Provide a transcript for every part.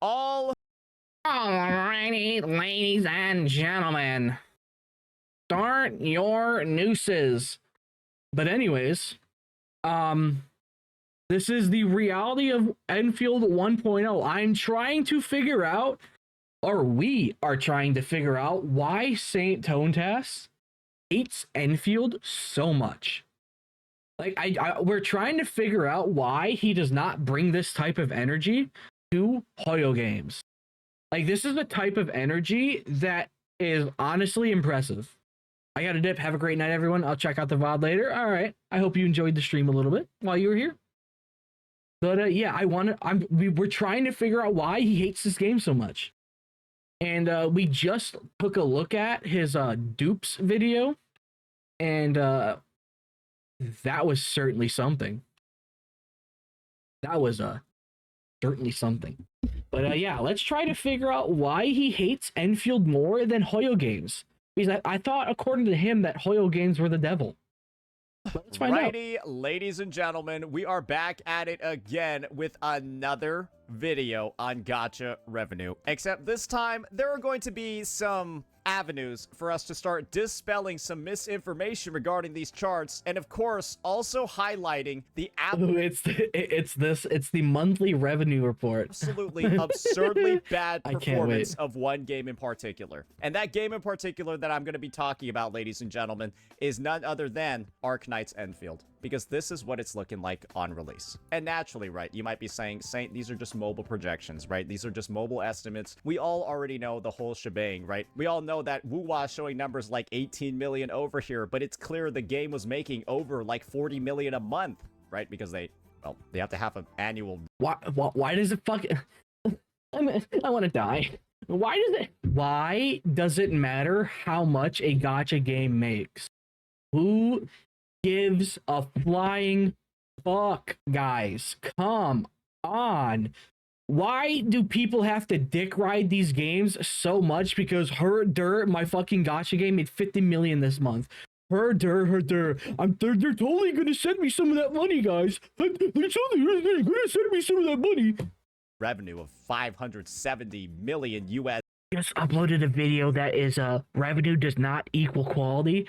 Alrighty, ladies and gentlemen, start your nooses. But anyways, this is the reality of Enfield 1.0. I'm trying to figure out, or we are trying to figure out, why saintontas hates Enfield so much. Like, we're trying to figure out why he does not bring this type of energy to Hoyo games. Like, this is the type of energy that is honestly impressive. I got a dip. Have a great night, everyone. I'll check out the VOD later. All right. I hope you enjoyed the stream a little bit while you were here. But yeah, we're trying to figure out why he hates this game so much. And we just took a look at his dupes video, and that was certainly something. That was certainly something. But yeah, let's try to figure out why he hates Enfield more than Hoyo games. Because I thought, according to him, that Hoyo games were the devil. But let's find out. Ladies and gentlemen, we are back at it again with another video on Gacha revenue. Except this time, there are going to be some avenues for us to start dispelling some misinformation regarding these charts, and of course also highlighting the it's the monthly revenue report. Absolutely absurdly bad performance of one game in particular. And that game in particular that I'm going to be talking about, ladies and gentlemen, is none other than Arknights Endfield, because this is what it's looking like on release. And naturally, right, you might be saying, Saint, these are just mobile projections, right? These are just mobile estimates. We all already know the whole shebang, right? We all know that wuwa showing numbers like 18 million over here, but it's clear the game was making over like 40 million a month, right? Because they have to have an annual. Why does it fucking? I want to die. Why does it matter how much a gacha game makes? Who gives a flying fuck, guys? Come on. Why do people have to dick ride these games so much? Because my fucking gacha game made 50 million this month. They're totally gonna send me some of that money, guys. They're totally gonna send me some of that money. Revenue of 570 million US. Just uploaded a video that is revenue does not equal quality.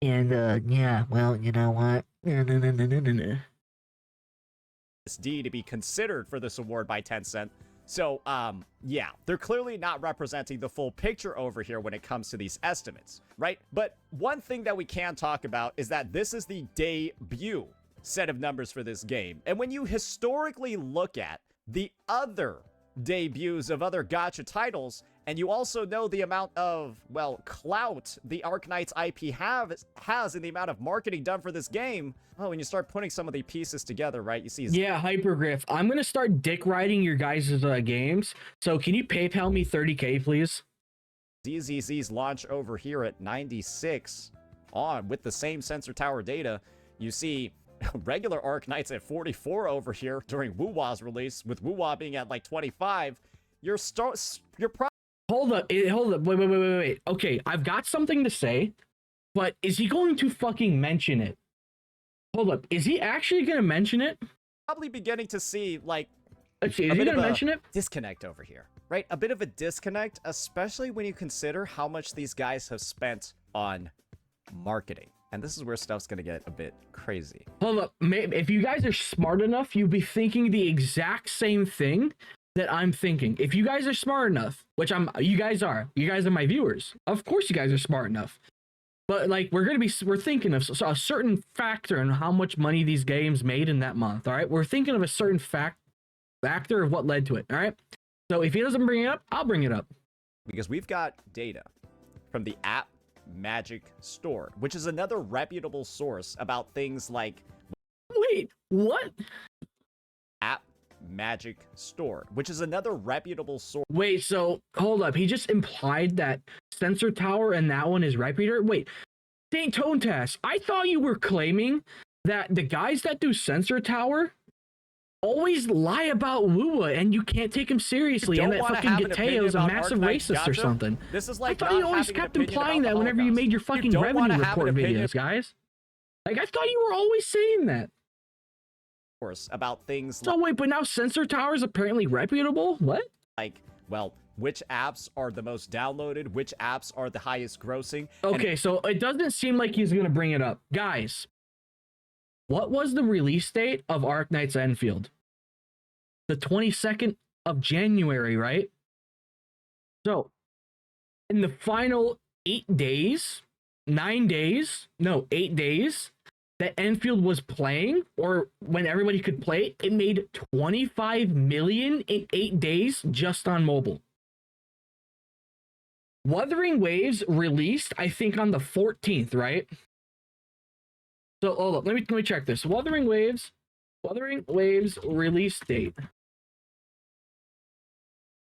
And yeah, well, you know what? To be considered for this award by Tencent. So, yeah, they're clearly not representing the full picture over here when it comes to these estimates, right? But one thing that we can talk about is that this is the debut set of numbers for this game. And when you historically look at the other debuts of other gacha titles, and you also know the amount of, well, clout the Arknights IP has in the amount of marketing done for this game, well, when you start putting some of the pieces together, right, you see... Yeah, Hypergriff, I'm going to start dick riding your guys' games, so can you PayPal me 30K, please? ZZZ's launch over here at 96 on with the same sensor tower data. You see regular Arknights at 44 over here during wuwa's release, with wuwa being at like 25. You're Hold up, wait. Okay, I've got something to say, but is he going to fucking mention it? Hold up, is he actually going to mention it? Probably beginning to see, like, is he going to mention it? Disconnect over here, right? A bit of a disconnect, especially when you consider how much these guys have spent on marketing. And this is where stuff's going to get a bit crazy. Hold up, if you guys are smart enough, you'll be thinking the exact same thing that I'm thinking. If you guys are smart enough, which you guys are my viewers. Of course you guys are smart enough. But like, we're thinking of a certain factor in how much money these games made in that month, all right? We're thinking of a certain factor of what led to it, all right? So if he doesn't bring it up, I'll bring it up. Because we've got data from the App Magic Store, which is another reputable source about things like... Wait, what? App Magic Store, which is another reputable source. Wait, so hold up. He just implied that Sensor Tower and that one is reputable. Wait, saintontas, I thought you were claiming that the guys that do Sensor Tower always lie about wuwa and you can't take him seriously, and that fucking Gateo's a massive racist or something. This is like, I thought you always kept implying that whenever you made your fucking revenue report videos, guys. Like, I thought you were always saying that. About things so wait, but now Sensor Tower is apparently reputable? What? like, well, which apps are the most downloaded, which apps are the highest grossing. Okay, so it doesn't seem like he's gonna bring it up. Guys, what was the release date of Arknights Endfield? The 22nd of January, right? So, in the final 8 days, 9 days, no, 8 days that Enfield was playing, or when everybody could play, it made 25 million in 8 days just on mobile. Wuthering Waves released, I think, on the 14th, right? So hold up, let me check this. Wuthering Waves release date.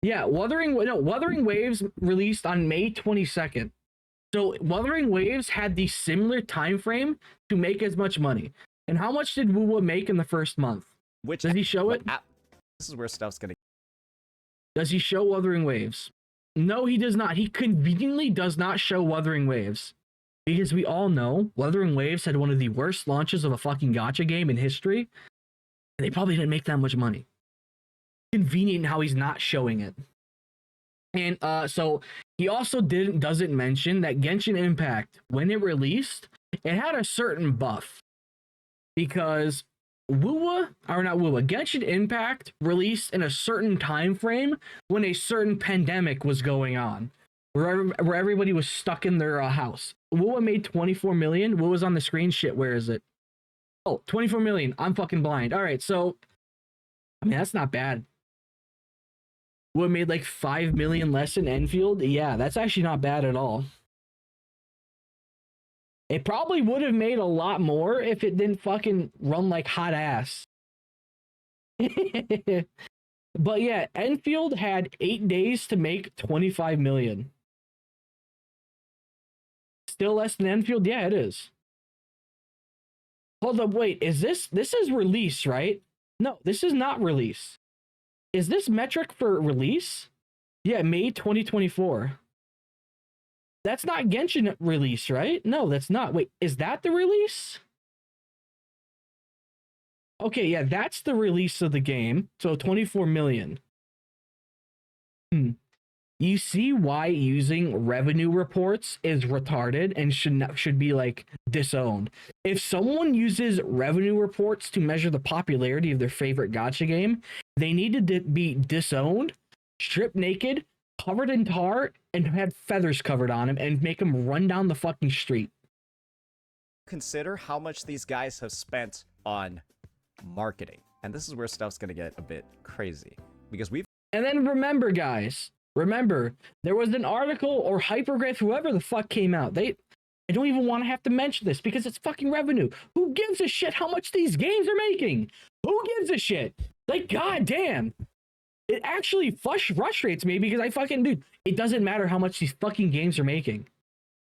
Yeah, Wuthering Waves released on May 22nd. So Wuthering Waves had the similar time frame to make as much money. And how much did wuwa make in the first month? Which does he show it? This is where stuff's gonna. Does he show Wuthering Waves? No, he does not. He conveniently does not show Wuthering Waves. Because we all know Wuthering Waves had one of the worst launches of a fucking gacha game in history. And they probably didn't make that much money. Convenient how he's not showing it. And so he also doesn't mention that Genshin Impact, when it released, it had a certain buff. Because Genshin Impact released in a certain time frame when a certain pandemic was going on, where everybody was stuck in their house. wuwa made 24 million. wuwa's on the screen. Shit, where is it? Oh, 24 million. I'm fucking blind. All right, so I mean that's not bad. wuwa made like 5 million less in Enfield. Yeah, that's actually not bad at all. It probably would have made a lot more if it didn't fucking run like hot ass. But yeah, Enfield had 8 days to make 25 million. Still less than Enfield? Yeah, it is. Hold up, wait, is this is release, right? No, this is not release. Is this metric for release? Yeah, May 2024. That's not Genshin release, right? No, that's not. Wait, is that the release? Okay, yeah, that's the release of the game. So 24 million. You see why using revenue reports is retarded and should be like disowned. If someone uses revenue reports to measure the popularity of their favorite gacha game, they need to be disowned, stripped naked, covered in tar, and had feathers covered on him, and make him run down the fucking street. Consider how much these guys have spent on marketing. And this is where stuff's gonna get a bit crazy. Because we've... And then remember, guys, there was an article or hypergraph, whoever the fuck came out. I don't even want to have to mention this because it's fucking revenue. Who gives a shit how much these games are making? Who gives a shit? Like, goddamn. It actually frustrates me because dude, it doesn't matter how much these fucking games are making.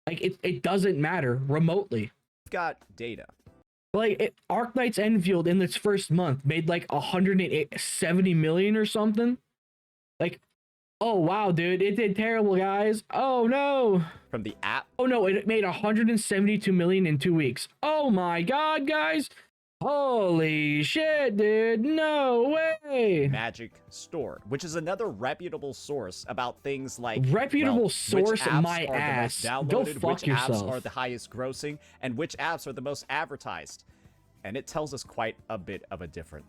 Like, it doesn't matter remotely. We've got data. Like, Arknights Endfield in its first month made like 170 million or something. Like, oh wow, dude, it did terrible, guys. Oh no. From the app? Oh no, it made 172 million in 2 weeks. Oh my god, guys. Holy shit, dude. No way. Magic Store, which is another reputable source about things like... Reputable source, my ass. Go fuck yourself. Which apps are the highest grossing, and which apps are the most advertised. And it tells us quite a bit of a different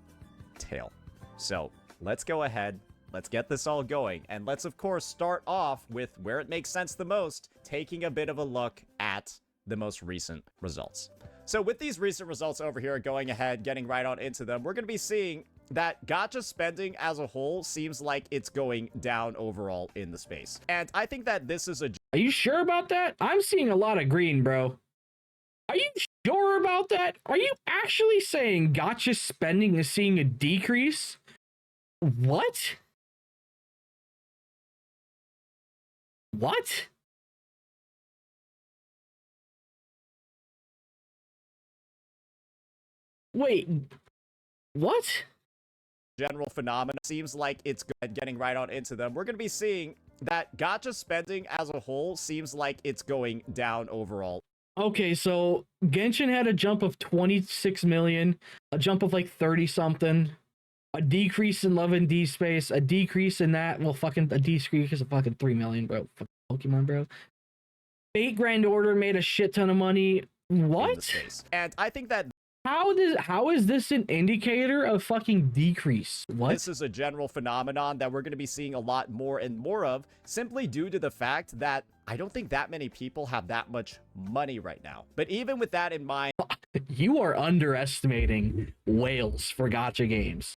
tale. So, let's go ahead, let's get this all going, and let's of course start off with where it makes sense the most, taking a bit of a look at the most recent results. So with these recent results over here, going ahead, getting right on into them, we're going to be seeing that gacha spending as a whole seems like it's going down overall in the space. And I think that this is a... Are you sure about that? I'm seeing a lot of green, bro. Are you sure about that? Are you actually saying gacha spending is seeing a decrease? What? What? Wait, what? General phenomena seems like it's good. Getting right on into them, we're going to be seeing that gacha spending as a whole seems like it's going down overall. Okay, so Genshin had a jump of 26 million, a jump of like 30 something. a decrease in love and D space, a decrease in that. Well, fucking a decrease of fucking 3 million, bro. Fucking Pokemon, bro. Fate Grand Order made a shit ton of money. What? In the space. And I think that How is this an indicator of fucking decrease? What? this is a general phenomenon that we're going to be seeing a lot more and more of, simply due to the fact that I don't think that many people have that much money right now. But even with that in mind, You are underestimating whales for gacha games.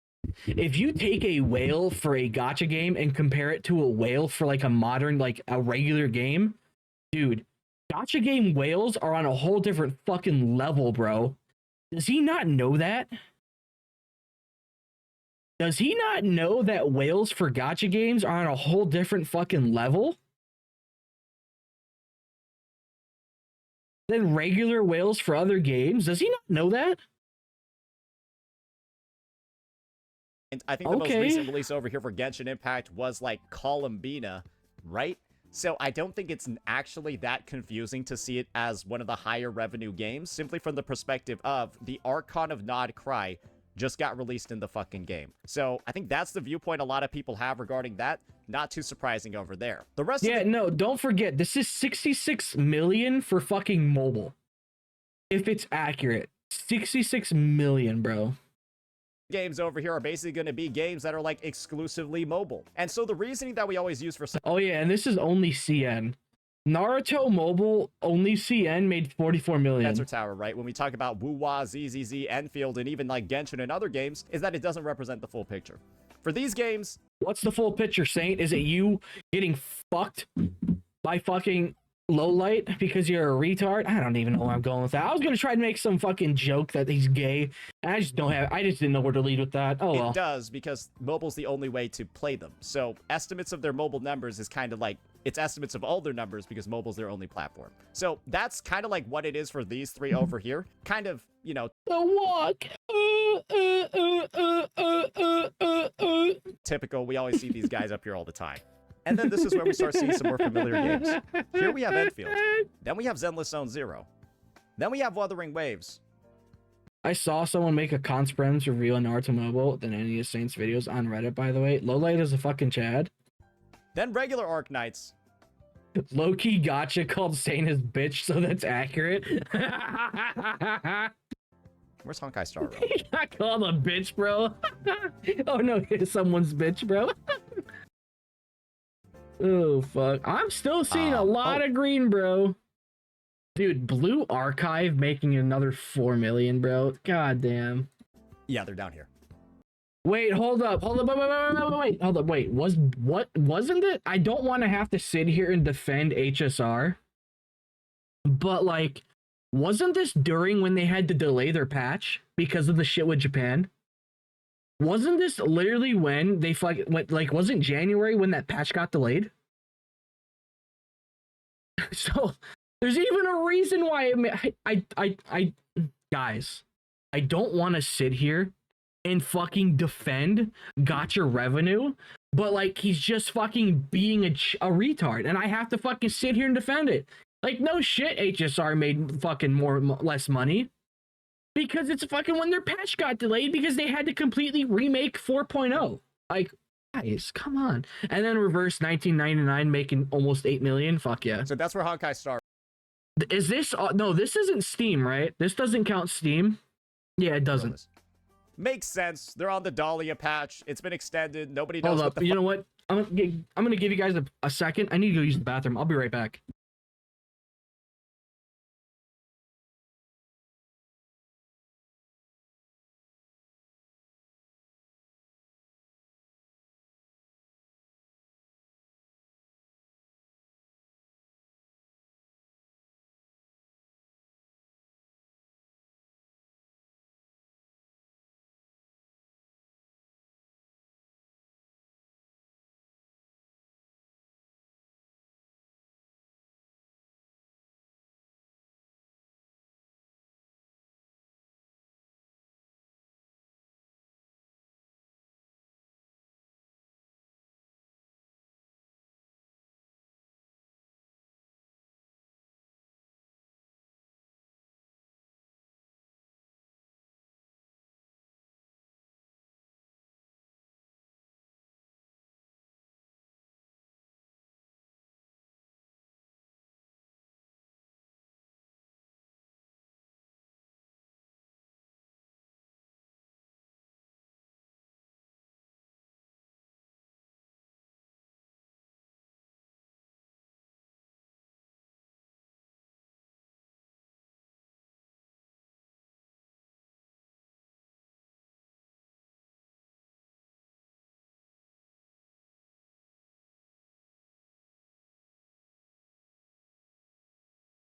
If you take a whale for a gacha game and compare it to a whale for like a modern, like a regular game, dude, gacha game whales are on a whole different fucking level, bro. Does he not know that? Does he not know that whales for gacha games are on a whole different fucking level than regular whales for other games? Does he not know that? and I think the most recent release over here for Genshin Impact was like Columbina, right? So I don't think it's actually that confusing to see it as one of the higher revenue games, simply from the perspective of the Archon of Nod Cry just got released in the fucking game. So I think that's the viewpoint a lot of people have regarding that. Not too surprising over there. The rest of no, don't forget, this is 66 million for fucking mobile. If it's accurate, 66 million, bro. games over here are basically going to be games that are like exclusively mobile. And so the reasoning that we always use for Oh yeah, and this is only CN. Naruto Mobile only CN made 44 million. Sensor Tower, right? When we talk about wuwa, ZZZ, Enfield, and even like Genshin and other games, is that it doesn't represent the full picture. For these games, what's the full picture, Saint? Is it you getting fucked by fucking Lowlight because you're a retard? I don't even know where I'm going with that. I was gonna try to make some fucking joke that he's gay, and I just didn't know where to lead with that. Oh well. It does, because mobile's the only way to play them. So estimates of their mobile numbers is kind of like, it's estimates of all their numbers because mobile's their only platform. So that's kind of like what it is for these three over here. Kind of, you know, The walk. typical. We always see these guys up here all the time. And then this is where we start seeing some more familiar games. Here we have Endfield. Then we have Zenless Zone Zero. Then we have Wuthering Waves. I saw someone make a Consprem's review on Naruto Mobile than any of Saint's videos on Reddit, by the way. Lowlight is a fucking Chad. Then regular Arknights. Low-key gotcha called Saint his bitch, so that's accurate. Where's Honkai Star Rail? He got called a bitch, bro. Oh no, he's someone's bitch, bro. Oh fuck. I'm still seeing a lot of green, bro. Dude, Blue Archive making another 4 million, bro. God damn. Yeah, they're down here. Wait, hold up, hold up, wait. Wasn't it? I don't want to have to sit here and defend HSR, but like, wasn't this during when they had to delay their patch because of the shit with Japan? Wasn't this literally when they wasn't January when that patch got delayed? So there's even a reason why I guys, I don't want to sit here and fucking defend gotcha revenue, but like he's just fucking being a retard, and I have to fucking sit here and defend it. Like, no shit, HSR made fucking less money because it's fucking when their patch got delayed because they had to completely remake 4.0. Like, guys, come on. And then reverse 1999 making almost 8 million. Fuck yeah. So that's where Honkai Star. Is this no, this isn't Steam, right? This doesn't count Steam. Yeah, it doesn't. Makes sense. They're on the Dahlia patch. It's been extended. Nobody knows. Hold up. You know what? I'm gonna give you guys a second. I need to go use the bathroom. I'll be right back.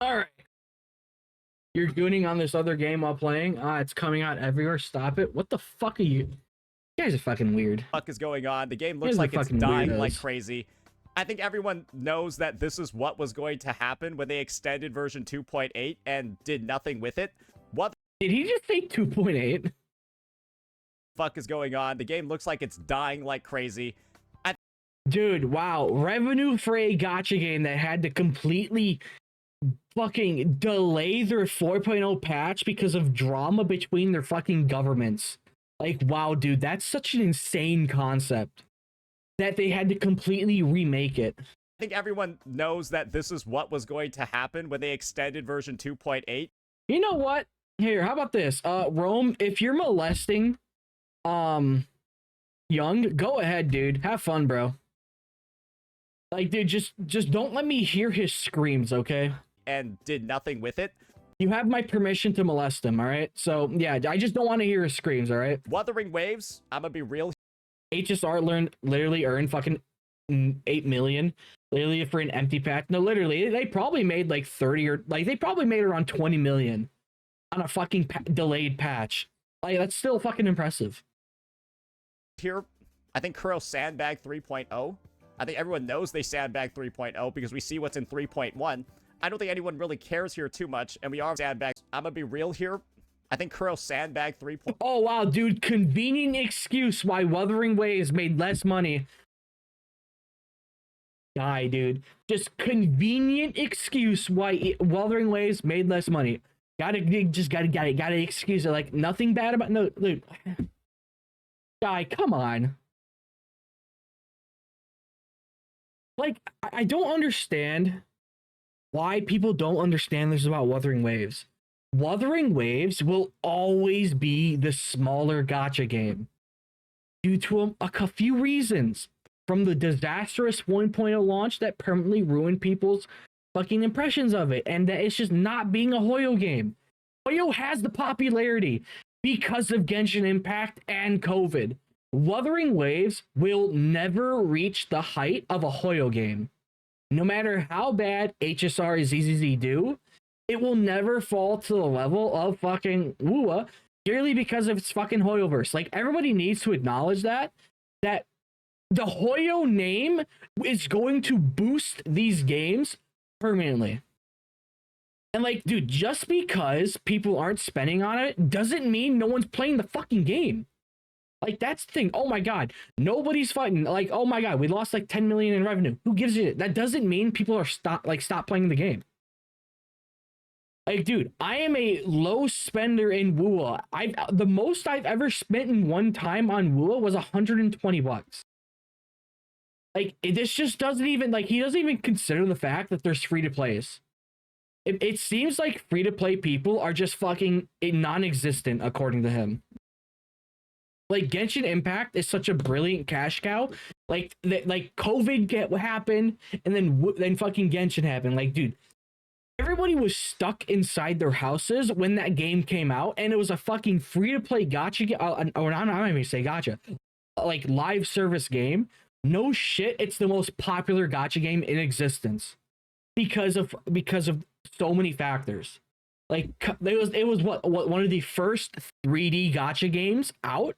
All right. You're gooning on this other game while playing. It's coming out everywhere. Stop it. What the fuck are you? You guys are fucking weird. Fuck is going on? The game You looks guys are like it's fucking dying like weirdos. crazy. I think everyone knows that this is what was going to happen when they extended version 2.8 and did nothing with it. What Did he just say 2.8? the fuck is going on? The game looks like it's dying like crazy. Dude, wow. Revenue for a gacha game that had to completely fucking delay their 4.0 patch because of drama between their fucking governments. Like, wow, dude, that's such an insane concept that they had to completely remake it. I think everyone knows that this is what was going to happen when they extended version 2.8. You know what? Here, how about this? Rome, if you're molesting young, go ahead, dude. Have fun, bro. Like, dude, just don't let me hear his screams, okay? And did nothing with it. You have my permission to molest him, all right? So, yeah, I just don't want to hear his screams, all right? Wuthering Waves, I'm gonna be real. HSR literally earned fucking 8 million literally for an empty patch. No, literally, they probably made like 30 or like they probably made around 20 million on a fucking delayed patch. Like, that's still fucking impressive. Here, I think Kuro sandbagged 3.0. I think everyone knows they sandbagged 3.0 because we see what's in 3.1. I don't think anyone really cares here too much, and we are sandbags. I'm gonna be real here. I think Kuro sandbagged 3.0. Oh, wow, dude. Convenient excuse why Wuthering Waves made less money. Die, dude. Just convenient excuse why Wuthering Waves made less money. Gotta excuse it. Like, nothing bad about... No, dude. Guy, come on. Like, I don't understand why people don't understand this about Wuthering Waves. Wuthering Waves will always be the smaller gacha game due to a few reasons. From the disastrous 1.0 launch that permanently ruined people's fucking impressions of it, and that it's just not being a Hoyo game. Hoyo has the popularity because of Genshin Impact and COVID. Wuthering Waves will never reach the height of a Hoyo game. No matter how bad HSR is easy to do, it will never fall to the level of fucking wuwa, purely because of its fucking Hoyoverse. Like, everybody needs to acknowledge that the Hoyo name is going to boost these games permanently. And like, dude, just because people aren't spending on it doesn't mean no one's playing the fucking game. Like, that's the thing. Oh my god, nobody's fighting. Like, oh my god, we lost like 10 million in revenue. Who gives a shit? That doesn't mean people are stop playing the game. Like, dude, I am a low spender in wuwa. The most I've ever spent in one time on wuwa was $120. Like, this just doesn't even, like, he doesn't even consider the fact that there's free-to-plays. It seems like free-to-play people are just fucking non-existent, according to him. Like, Genshin Impact is such a brilliant cash cow. Like, COVID happened, and then fucking Genshin happened. Like, dude, everybody was stuck inside their houses when that game came out, and it was a fucking free-to-play gacha, or I'm not even say gacha, like, live service game. No shit, it's the most popular gacha game in existence because of so many factors. Like, it was what one of the first 3D gacha games out.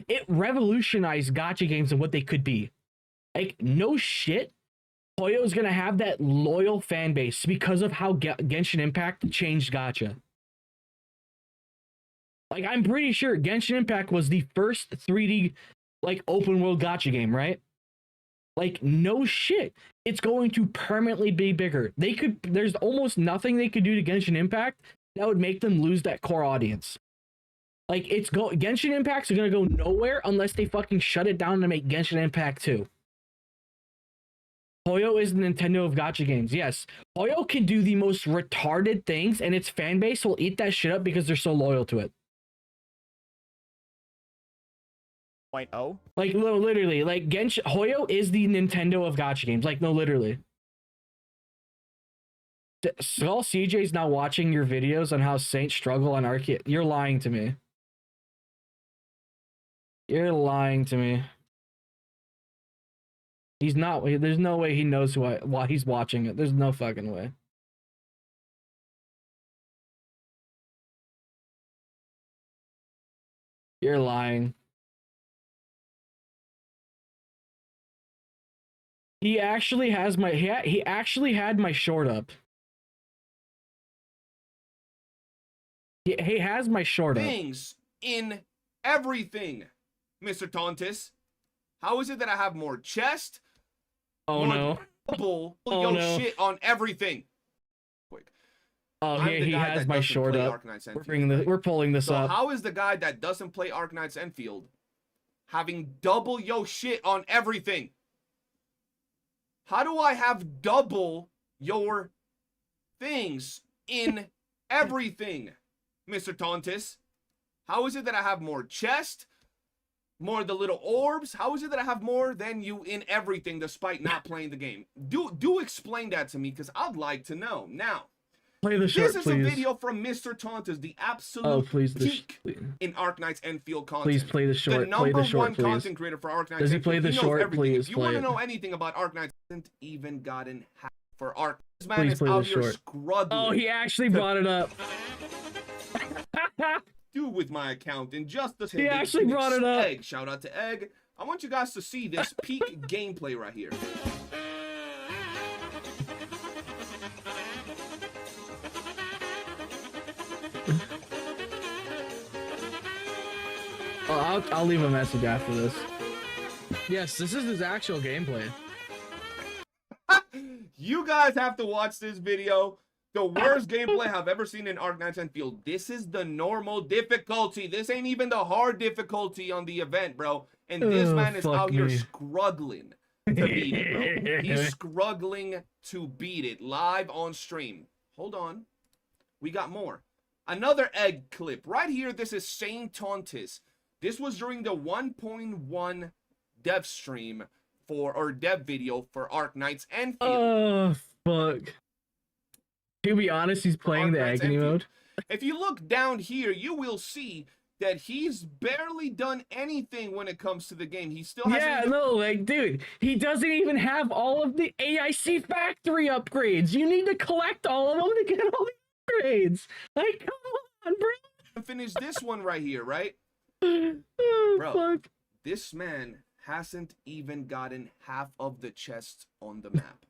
It revolutionized gacha games and what they could be. Like, no shit, Hoyo's gonna have that loyal fan base because of how Genshin Impact changed gacha. Like, I'm pretty sure Genshin Impact was the first 3D like open world gacha game, right? Like, no shit, it's going to permanently be bigger. There's almost nothing they could do to Genshin Impact that would make them lose that core audience. Like, Genshin Impact's gonna go nowhere unless they fucking shut it down to make Genshin Impact 2. Hoyo is the Nintendo of gacha games. Yes, Hoyo can do the most retarded things, and its fan base will eat that shit up because they're so loyal to it. 0.0. Like, literally, like, Hoyo is the Nintendo of gacha games. Like, no, literally. Skull CJ's not watching your videos on how Saints struggle on Arknights. You're lying to me. You're lying to me. He's not. There's no way he knows why he's watching it. There's no fucking way. You're lying. He actually has my he actually had my short up. He has my short up. Things in everything, Mr. Tontis. How is it that I have more chest? Oh more no. Double Oh, yo no. shit on everything. Quick. Oh, he has my short up. We're pulling this so up. How is the guy that doesn't play Arknights Endfield having double yo shit on everything? How do I have double your things in everything, Mr. Tontis? How is it that I have more chest, more of the little orbs? How is it that I have more than you in everything despite not playing the game? Do explain that to me, because I'd like to know. Now, play the short, this is please. a video from Mr. Tontis, the absolute peak in Arknights Endfield content. Please play the short. The number play the short, one please. Content creator for Arknights Endfield. Does he play the short? Please If you play want to it. know anything about Arknights, hasn't even gotten half for Ark. This man Please is play out the here short. struggling. Oh, he actually brought it up. Do with my account in just the He actually brought it up. Egg, shout out to Egg. I want you guys to see this peak gameplay right here. Oh, I'll leave a message after this. Yes, this is his actual gameplay. You guys have to watch this video. The worst gameplay I've ever seen in Arknights Endfield. This is the normal difficulty. This ain't even the hard difficulty on the event, bro. And this man is out here struggling to beat it, bro. He's struggling to beat it live on stream. Hold on. We got more. Another egg clip. Right here, this is saintontas. This was during the 1.1 dev stream or dev video for Arknights Endfield. Oh, fuck. To be honest, he's playing the agony mode. If you look down here, you will see that he's barely done anything when it comes to the game. He still has like, dude, he doesn't even have all of the AIC factory upgrades. You need to collect all of them to get all the upgrades. Like, come on, bro. Finish this one right here, right? Oh, bro, fuck. This man hasn't even gotten half of the chests on the map.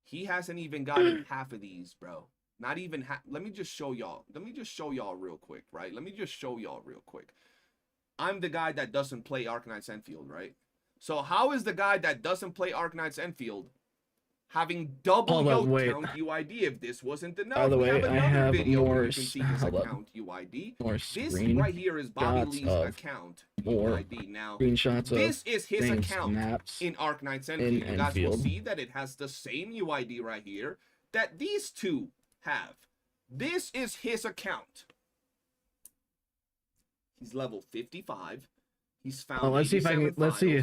He hasn't even gotten half of these, bro. Not even half. Let me just show y'all. Let me just show y'all real quick, right? Let me just show y'all real quick. I'm the guy that doesn't play Arknights Endfield, right? So how is the guy that doesn't play Arknights Endfield having double count UID if this wasn't enough? By the way, I have video more. where you can see his account UID. This right here is Bobby Lee's account UID. Now, this is his account in Arknights Endfield. You guys will see that it has the same UID right here that these two have. This is his account. He's level 55. He's found. Let's see if I can. Let's see.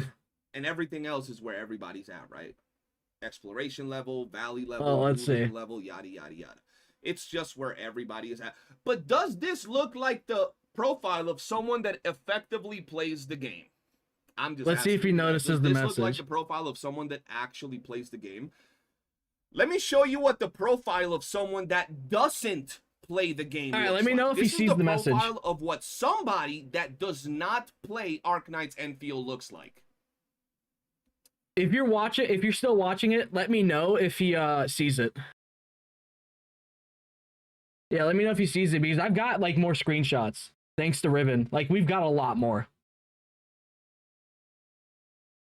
And everything else is where everybody's at, right? Exploration level, valley level, let's see. level, yada yada yada. It's just where everybody is at. But does this look like the profile of someone that effectively plays the game? I'm just. Let's see if he notices the message. Does this look like the profile of someone that actually plays the game? Let me show you what the profile of someone that doesn't play the game. All right, let me know if he sees the message. This is the profile of what somebody that does not play Arknights Endfield looks like. If you're still watching it, let me know if he sees it. Yeah, let me know if he sees it, because I've got like more screenshots thanks to Riven. Like, we've got a lot more.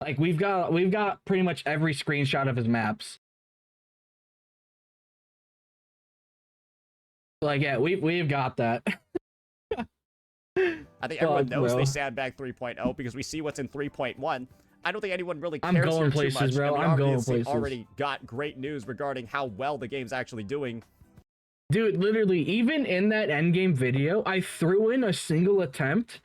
Like, we've got pretty much every screenshot of his maps. Like, yeah, we've got that. I think everyone knows they sandbag 3.0 because we see what's in 3.1. I don't think anyone really cares here too much. Bro. And we I'm going obviously places. already got great news regarding how well the game's actually doing. Dude, literally, even in that endgame video, I threw in a single attempt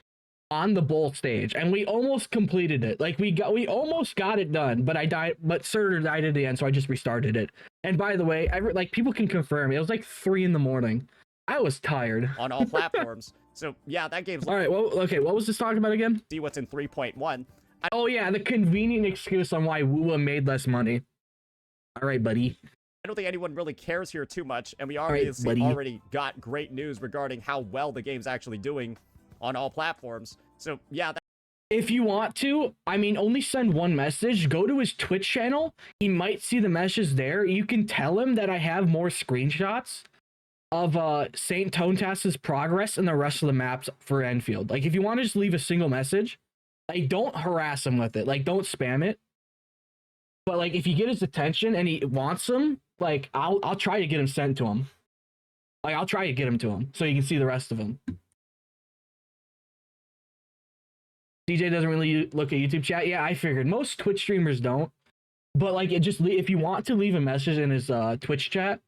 on the bull stage, and we almost completed it. Like, we almost got it done, but I died. But Surtur died at the end, so I just restarted it. And by the way, like, people can confirm it was like 3 in the morning. I was tired on all platforms. So yeah, that game's all right. Well, okay. What was this talking about again? See what's in 3.1. Oh yeah, the convenient excuse on why wuwa made less money. All right, buddy. I don't think anyone really cares here too much, and we obviously already got great news regarding how well the game's actually doing. on all platforms. So yeah, If you want to, I mean, only send one message. Go to his Twitch channel. He might see the message there. You can tell him that I have more screenshots of saintontas's progress and the rest of the maps for Enfield. Like, if you want to just leave a single message, like, don't harass him with it. Like, don't spam it. But like, if you get his attention and he wants him, like, I'll try to get him sent to him. Like, I'll try to get him to him so you can see the rest of him. DJ doesn't really look at YouTube chat. Yeah, I figured most Twitch streamers don't. But like, it just, if you want to leave a message in his Twitch chat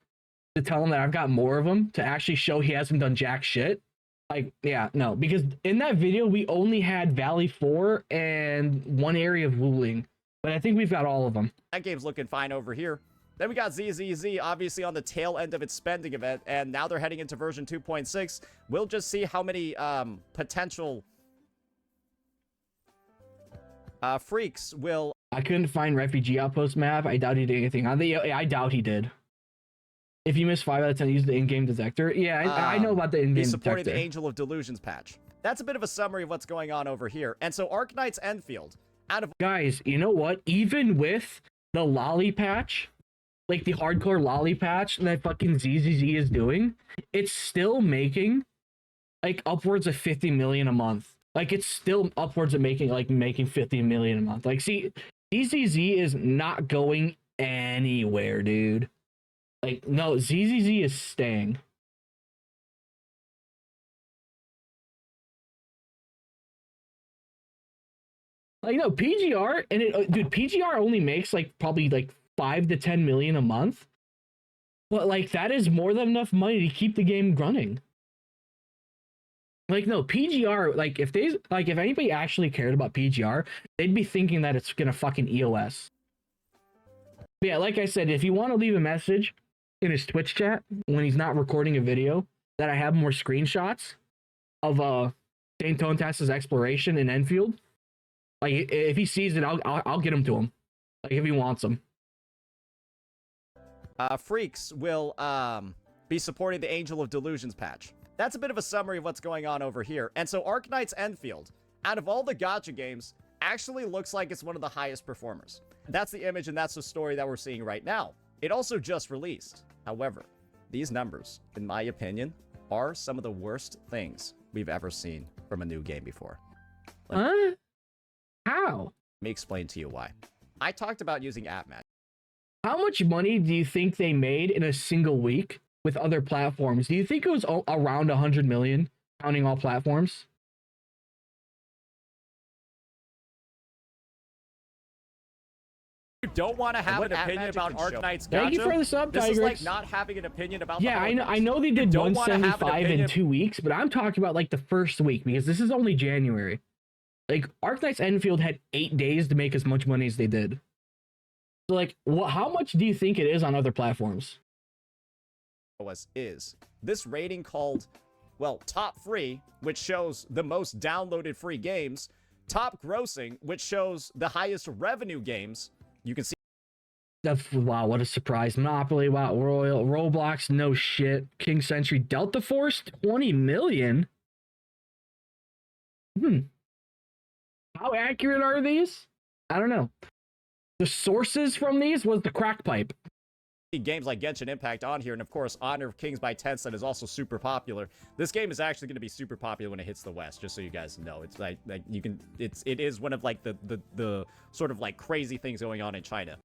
to tell him that I've got more of them to actually show he hasn't done jack shit, like, yeah, no, because in that video we only had Valley 4 and one area of Wuling, but I think we've got all of them. that game's looking fine over here. Then we got ZZZ, obviously on the tail end of its spending event, and now they're heading into version 2.6. We'll just see how many potential freaks will... I couldn't find Refugee Outpost map. I doubt he did anything on the... I doubt he did. If you miss 5 out of 10, use the in-game detector. Yeah, I know about the in-game detector. He's supporting the Angel of Delusions patch. That's a bit of a summary of what's going on over here. And so Arknights Endfield, out of... Guys, you know what? Even with the lolly patch, like the hardcore lolly patch that fucking ZZZ is doing, it's still making like upwards of 50 million a month. Like, it's still upwards of making 50 million a month. Like, see, ZZZ is not going anywhere, dude. Like, no, ZZZ is staying. Like, no, PGR, and it, dude, PGR only makes like probably like 5 to 10 million a month. But like, that is more than enough money to keep the game running. Like, no, PGR, like, if anybody actually cared about PGR, they'd be thinking that it's gonna fucking EOS. But yeah, like I said, if you want to leave a message in his Twitch chat when he's not recording a video, that I have more screenshots of saintontas's exploration in Enfield. Like, if he sees it, I'll get him to him. Like, if he wants them. Freaks will be supporting the Angel of Delusions patch. That's a bit of a summary of what's going on over here. And so Arknights Endfield, out of all the gacha games, actually looks like it's one of the highest performers. That's the image and that's the story that we're seeing right now. It also just released. However, these numbers, in my opinion, are some of the worst things we've ever seen from a new game before. Huh? How? Let me explain to you why. I talked about using app match. How much money do you think they made in a single week with other platforms? Do you think it was around 100 million, counting all platforms? You don't want to have an opinion about Arknights Gacha? Thank you for the sub, This Tigers. is like not having an opinion about Yeah, the I know they did don't wanna have an 175 in opinion- 2 weeks, but I'm talking about like the first week because this is only January. Like, Arknights Endfield had 8 days to make as much money as they did. So like, how much do you think it is on other platforms? Is this rating called, well, top free, which shows the most downloaded free games, top grossing, which shows the highest revenue games. You can see. Wow, what a surprise. Monopoly, wow, Royal, Roblox, no shit. King Century, Delta Force, 20 million? How accurate are these? I don't know. The sources from these was the crack pipe. Games like Genshin Impact on here, and of course Honor of Kings by Tencent is also super popular. This game is actually going to be super popular when it hits the West, just so you guys know. It's like you can, it is one of like the sort of like crazy things going on in China.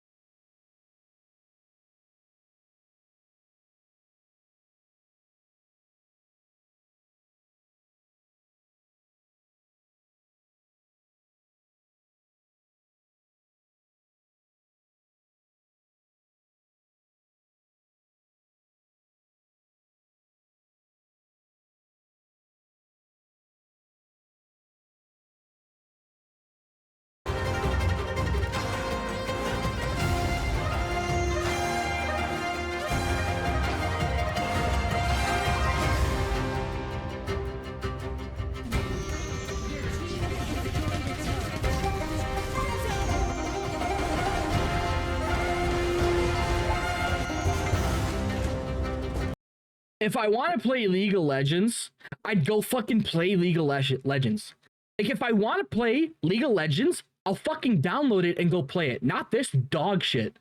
If I want to play League of Legends, I'd go fucking play League of Legends. Like, if I want to play League of Legends, I'll fucking download it and go play it. Not this dog shit.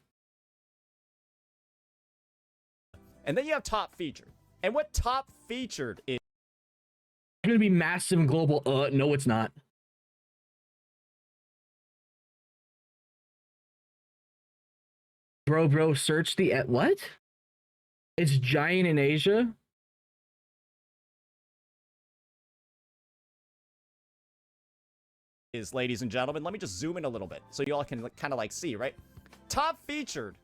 And then you have top featured. And what top featured is Going to be massive and global. No, it's not. Bro, search the what? It's giant in Asia. ladies and gentlemen, let me just zoom in a little bit so you all can kind of like see, right? Top featured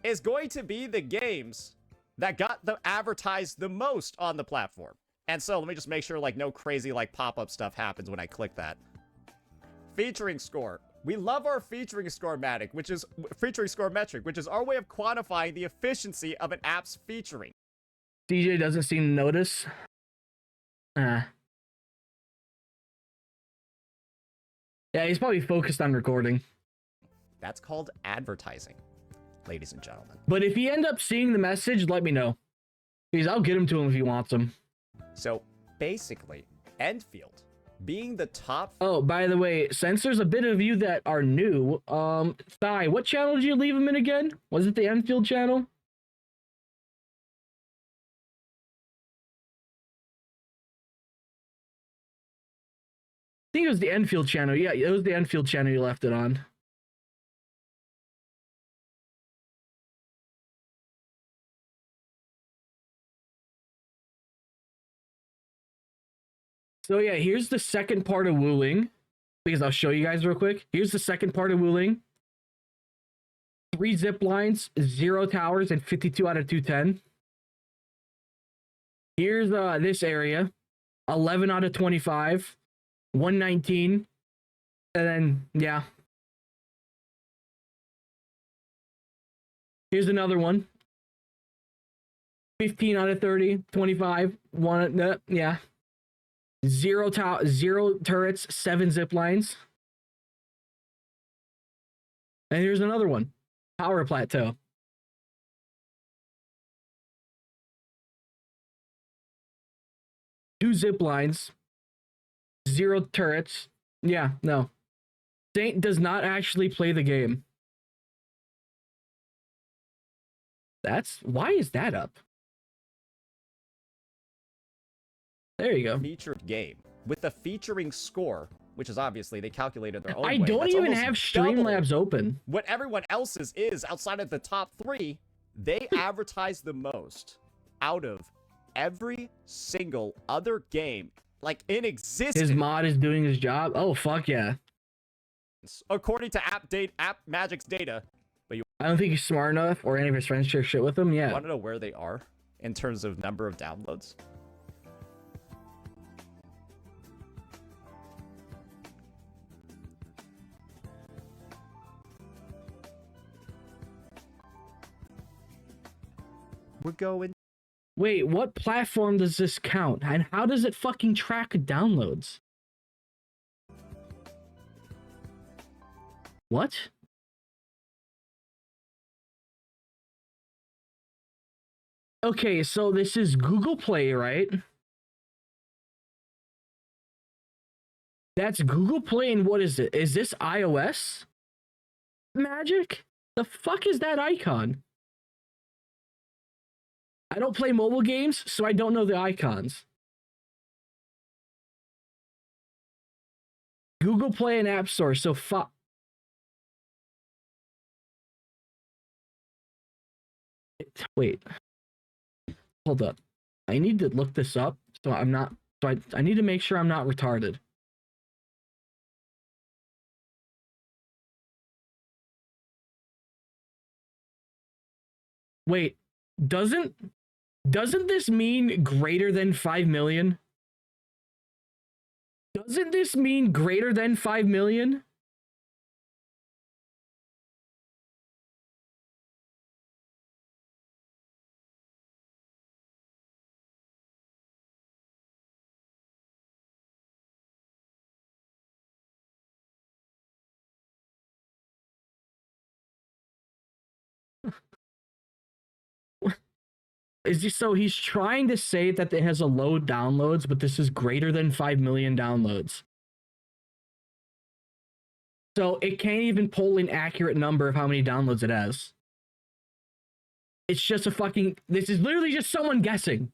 is going to be the games that got advertised the most on the platform. And so let me just make sure like no crazy like pop-up stuff happens when I click that. Featuring score. We love our featuring score metric, which is our way of quantifying the efficiency of an app's featuring. DJ doesn't seem to notice. Yeah, he's probably focused on recording. That's called advertising, ladies and gentlemen. But if you end up seeing the message, let me know. Because I'll get him to him if he wants them. So basically, Endfield being the top. Oh, by the way, since there's a bit of you that are new, Thigh, what channel did you leave him in again? Was it the Endfield channel? I think it was the Endfield channel. Yeah, it was the Endfield channel you left it on. So yeah, here's the second part of Wuling, because I'll show you guys real quick. Here's the second part of Wuling. 3 zip lines, 0 towers, and 52 out of 210. Here's this area, 11 out of 25, 119, and then yeah. Here's another one. 15 out of 30, 25, 1, yeah. 0 turrets, 7 zip lines. And here's another one. Power plateau. 2 zip lines, 0 turrets. Yeah, no. Saint does not actually play the game. Why is that up? There you go. Featured game with the featuring score, which is obviously they calculated their own way. I don't That's even almost have double Streamlabs open. what everyone else's is outside of the top 3. They advertise the most out of every single other game like in existence. His mod is doing his job. Oh fuck yeah! According to App Magic's data. But you I don't think he's smart enough, or any of his friends share shit with him. Yeah. want to know where they are in terms of number of downloads? We're going. Wait, what platform does this count? And how does it fucking track downloads? What? Okay, so this is Google Play, right? That's Google Play, and what is it? Is this iOS? Magic? The fuck is that icon? I don't play mobile games, so I don't know the icons. Google Play and App Store, so fuck. Wait. Hold up. I need to look this up, so I'm not... So I need to make sure I'm not retarded. Wait. Doesn't this mean greater than 5 million? Doesn't this mean greater than 5 million? So he's trying to say that it has a low downloads, but this is greater than 5 million downloads. So it can't even pull an accurate number of how many downloads it has. It's just a fucking... This is literally just someone guessing.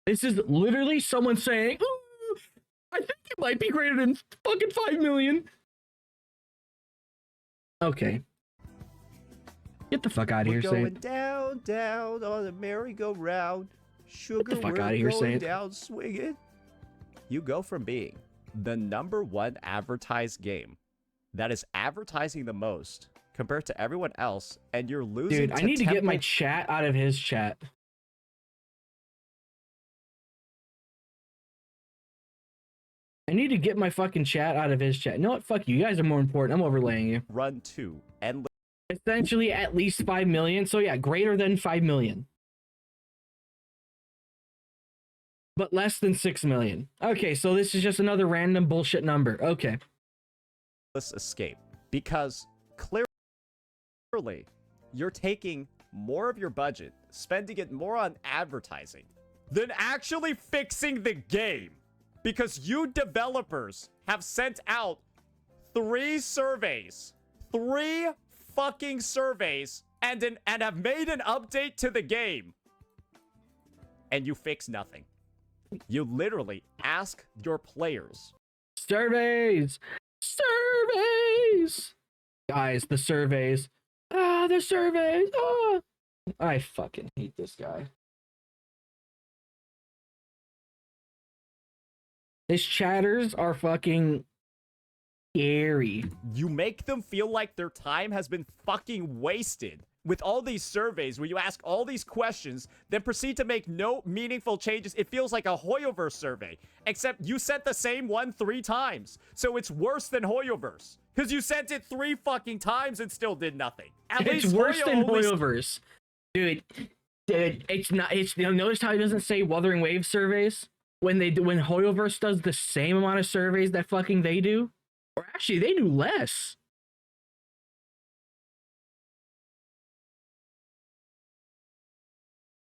This is literally someone saying, "Ooh, I think it might be greater than fucking 5 million. Okay. Get the fuck out of here, We're going Saint. down, down on the merry-go-round. Sugar, the fuck we're outta here, going Saint. down swinging. You go from being the #1 advertised game that is advertising the most compared to everyone else, and you're losing. Dude, I need to get my chat out of his chat. I need to get my fucking chat out of his chat. You know what? Fuck you. You guys are more important. I'm overlaying you. Run 2 and Essentially at least 5 million. So yeah, greater than 5 million. But less than 6 million. Okay, so this is just another random bullshit number. Okay. let's escape, because clearly you're taking more of your budget, spending it more on advertising than actually fixing the game, because you developers have sent out 3 surveys, 3 fucking surveys, and have made an update to the game, and you fix nothing. You literally ask your players. Surveys! Surveys! Guys, the surveys. Ah, the surveys! Ah! I fucking hate this guy. His chatters are fucking scary. You make them feel like their time has been fucking wasted with all these surveys where you ask all these questions, then proceed to make no meaningful changes. It feels like a Hoyoverse survey, except you sent the same one 3 times. So it's worse than Hoyoverse, because you sent it 3 fucking times and still did nothing. At It's least worse than only Hoyoverse. Dude, it's not, you know, notice how he doesn't say Wuthering Waves surveys? When Hoyoverse does the same amount of surveys that fucking they do? Or actually, they do less.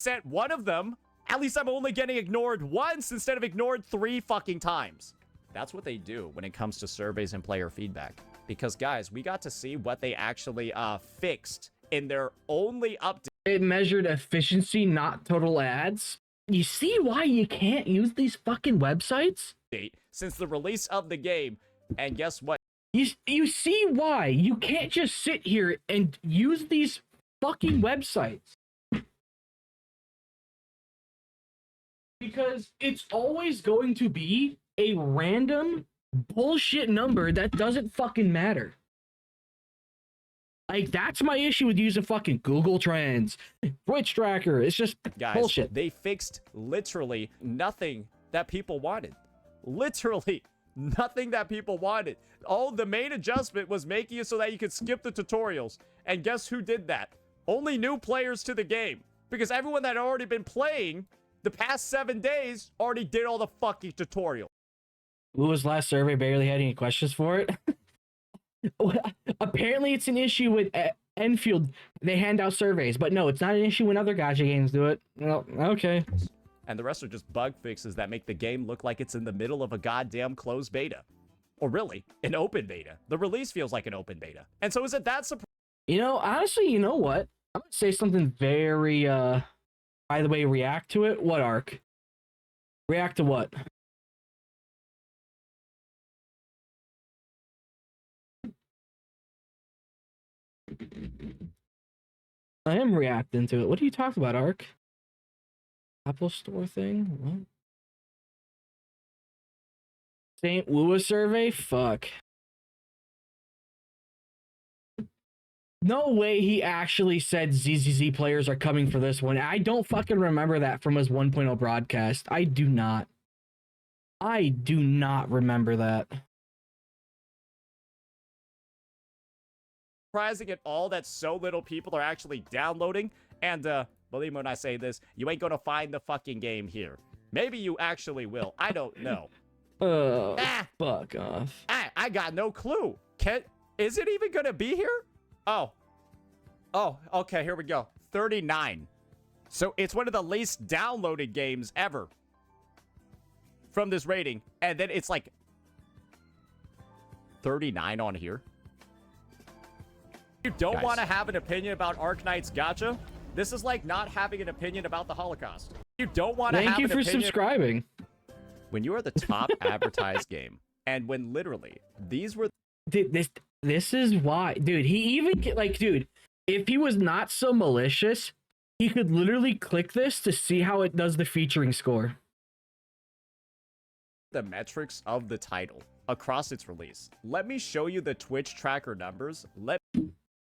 sent one of them. At least I'm only getting ignored once instead of ignored 3 fucking times. That's what they do when it comes to surveys and player feedback. Because guys, we got to see what they actually fixed in their only update. It measured efficiency, not total ads. You see why you can't use these fucking websites? Since the release of the game. And guess what? You see why you can't just sit here and use these fucking websites. Because it's always going to be a random bullshit number that doesn't fucking matter. Like, that's my issue with using fucking Google Trends, Twitch Tracker. It's just guys, bullshit. They fixed literally nothing that people wanted. Literally nothing that people wanted. All the main adjustment was making it so that you could skip the tutorials. And guess who did that? Only new players to the game. Because everyone that had already been playing the past 7 days already did all the fucking tutorial. Wuwa's last survey barely had any questions for it. Apparently, it's an issue with Endfield. They hand out surveys, but no, it's not an issue when other Gacha games do it. Well, okay. And the rest are just bug fixes that make the game look like it's in the middle of a goddamn closed beta. Or really, an open beta. The release feels like an open beta. And so is it that surprising? You know, honestly, you know what? I'm gonna say something very, by the way, react to it. What, Ark? React to what? I am reacting to it. What are you talking about, Ark? Apple Store thing? What? St. Wuwa survey? Fuck. No way he actually said ZZZ players are coming for this one. I don't fucking remember that from his 1.0 broadcast. I do not. I do not remember that. Surprising at all that so little people are actually downloading. And believe me when I say this, you ain't gonna find the fucking game here. Maybe you actually will. I don't know. Oh, fuck off. I got no clue. Is it even gonna be here? Oh, okay, here we go. 39. So it's one of the least downloaded games ever from this rating. And then it's like 39 on here. You don't want to have an opinion about Arknights Gacha? This is like not having an opinion about the Holocaust. You don't want to have an opinion. Thank you for subscribing. When you are the top advertised game, and when literally these were... Dude, this is why, dude, he even, like, dude, if he was not so malicious, he could literally click this to see how it does the featuring score. The metrics of the title across its release. Let me show you the Twitch tracker numbers.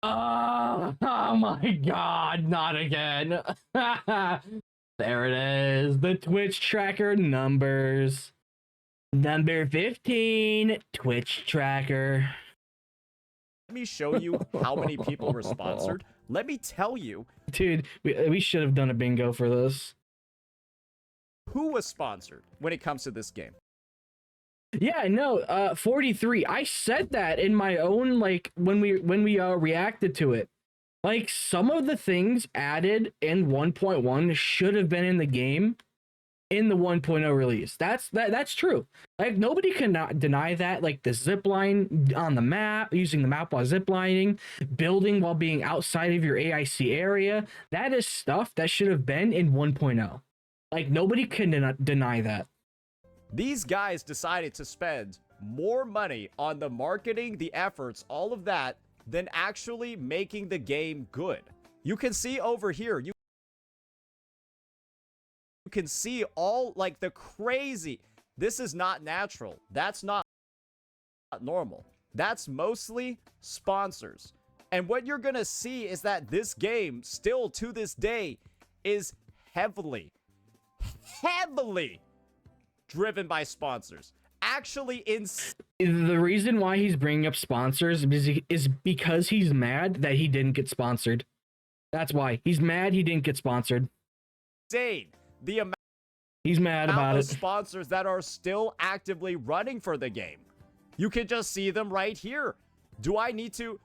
Oh my god, not again. There it is, the Twitch tracker numbers. Number 15, Twitch tracker. Let me show you how many people were sponsored. Let me tell you. Dude, we should have done a bingo for this. Who was sponsored when it comes to this game? Yeah, no, 43. I said that in my own, like, when we reacted to it. Like, some of the things added in 1.1 should have been in the game in the 1.0 release. That's true. Like, nobody cannot deny that. Like, the zip line on the map, using the map while ziplining, building while being outside of your AIC area, that is stuff that should have been in 1.0. Like, nobody can deny that. These guys decided to spend more money on the marketing, the efforts, all of that, than actually making the game good. You can see over here, you can see all, like, the crazy... This is not natural. That's not normal. That's mostly sponsors. And what you're gonna see is that this game, still to this day, is heavily driven by sponsors. Actually, the reason why he's bringing up sponsors is because he's mad that he didn't get sponsored. That's why. He's mad he didn't get sponsored. insane the amount He's mad about of it. sponsors that are still actively running for the game. You can just see them right here. Do I need to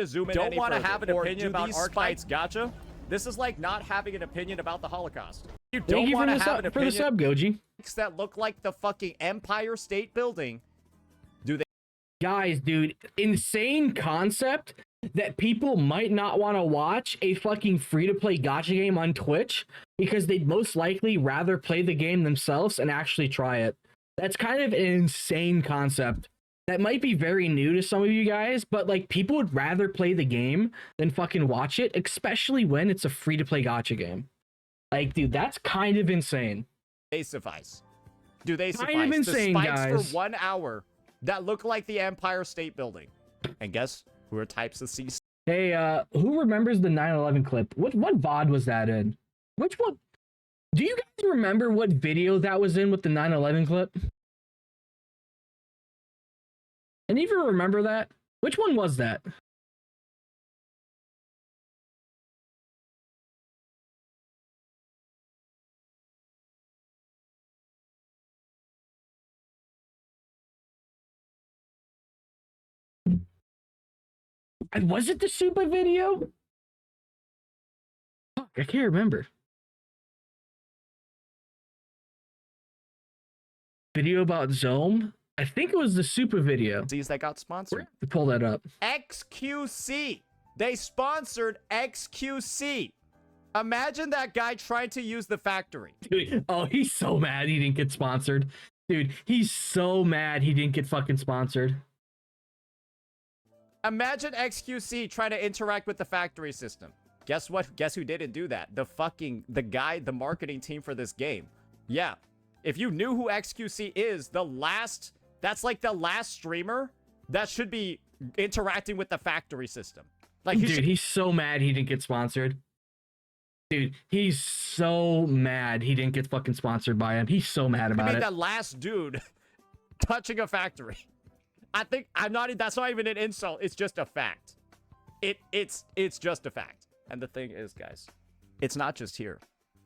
zoom in? Don't want to have an opinion about Arknights Gacha? This is like not having an opinion about the Holocaust. You don't want to have an opinion for the sub, Goji. That look like the fucking Empire State Building. Do they? Guys, dude, insane concept that people might not want to watch a fucking free-to-play gacha game on Twitch because they'd most likely rather play the game themselves and actually try it. That's kind of an insane concept. That might be very new to some of you guys, but, like, people would rather play the game than fucking watch it, especially when it's a free-to-play gacha game. Like, dude, that's kind of insane. They suffice. Do they suffice? Kind of insane, the spikes guys. for 1 hour that look like the Empire State Building. And guess who are types of C? Hey, who remembers the 9/11 clip? What VOD was that in? Which one? Do you guys remember what video that was in with the 9/11 clip? And even remember that? Which one was that? Was it the Super video? Fuck, I can't remember. Video about Zome? I think it was the Super video. These that got sponsored. Pull that up. XQC. They sponsored XQC. Imagine that guy trying to use the factory. Dude, oh, he's so mad he didn't get sponsored. Dude, he's so mad he didn't get fucking sponsored. Imagine XQC trying to interact with the factory system. Guess what? Guess who didn't do that? The marketing team for this game. Yeah. If you knew who XQC is, that's like the last streamer that should be interacting with the factory system. Like, dude, he's so mad he didn't get sponsored. Dude, he's so mad he didn't get fucking sponsored by him. He's so mad about it. The last dude touching a factory. That's not even an insult. It's just a fact. It's just a fact. And the thing is, guys, it's not just here.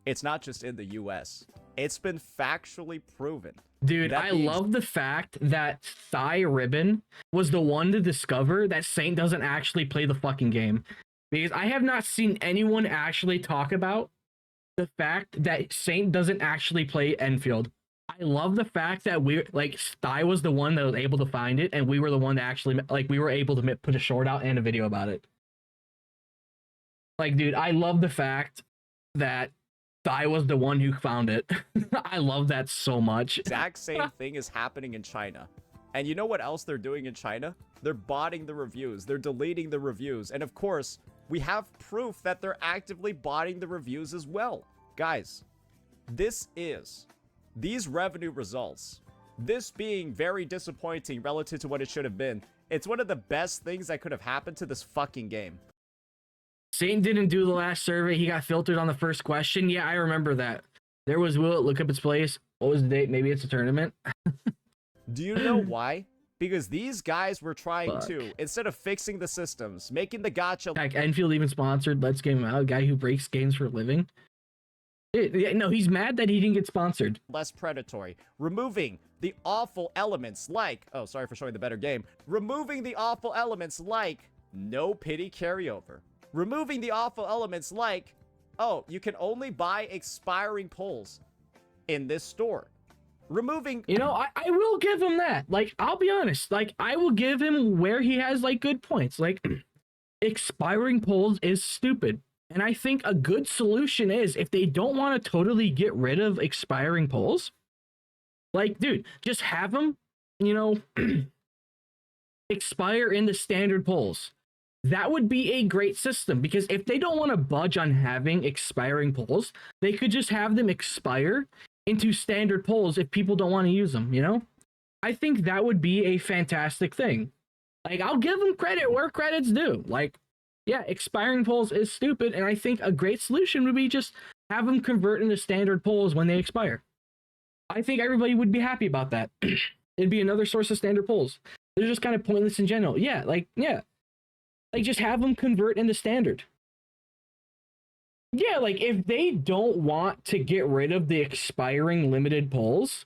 It's not just in the US. It's been factually proven. Dude, I love the fact that Thigh Ribbon was the one to discover that Saint doesn't actually play the fucking game. Because I have not seen anyone actually talk about the fact that Saint doesn't actually play Enfield. I love the fact that we like Sty was the one that was able to find it, and we were the one that actually like we were able to put a short out and a video about it. Like, dude, I love the fact that Sty was the one who found it. I love that so much. Exact same thing is happening in China. And you know what else they're doing in China? They're botting the reviews. They're deleting the reviews. And of course, we have proof that they're actively botting the reviews as well. Guys, these revenue results, this being very disappointing relative to what it should have been, it's one of the best things that could have happened to this fucking game. Saint didn't do the last survey. He got filtered on the first question. Yeah, I remember that. There was Will it look up its place. What was the date? Maybe it's a tournament. Do you know why? Because these guys were trying to, instead of fixing the systems, making the gacha... Heck, Enfield even sponsored Let's Game Out, a guy who breaks games for a living. No, he's mad that he didn't get sponsored. Less predatory. Removing the awful elements like... Oh, sorry for showing the better game. Removing the awful elements like no pity carryover. Removing the awful elements like, oh, you can only buy expiring pulls in this store. Removing... You know, I will give him that. Like, I'll be honest. Like, I will give him where he has, like, good points. Like, expiring polls is stupid. And I think a good solution is, if they don't want to totally get rid of expiring polls, like, dude, just have them, you know, expire in the standard polls. That would be a great system, because if they don't want to budge on having expiring polls, they could just have them expire into standard polls if people don't want to use them, you know? I think that would be a fantastic thing. Like, I'll give them credit where credit's due. Like, yeah, expiring polls is stupid, and I think a great solution would be just have them convert into standard polls when they expire. I think everybody would be happy about that. It'd be another source of standard polls. They're just kind of pointless in general. Yeah, like, just have them convert into standard. Yeah, like, if they don't want to get rid of the expiring limited polls,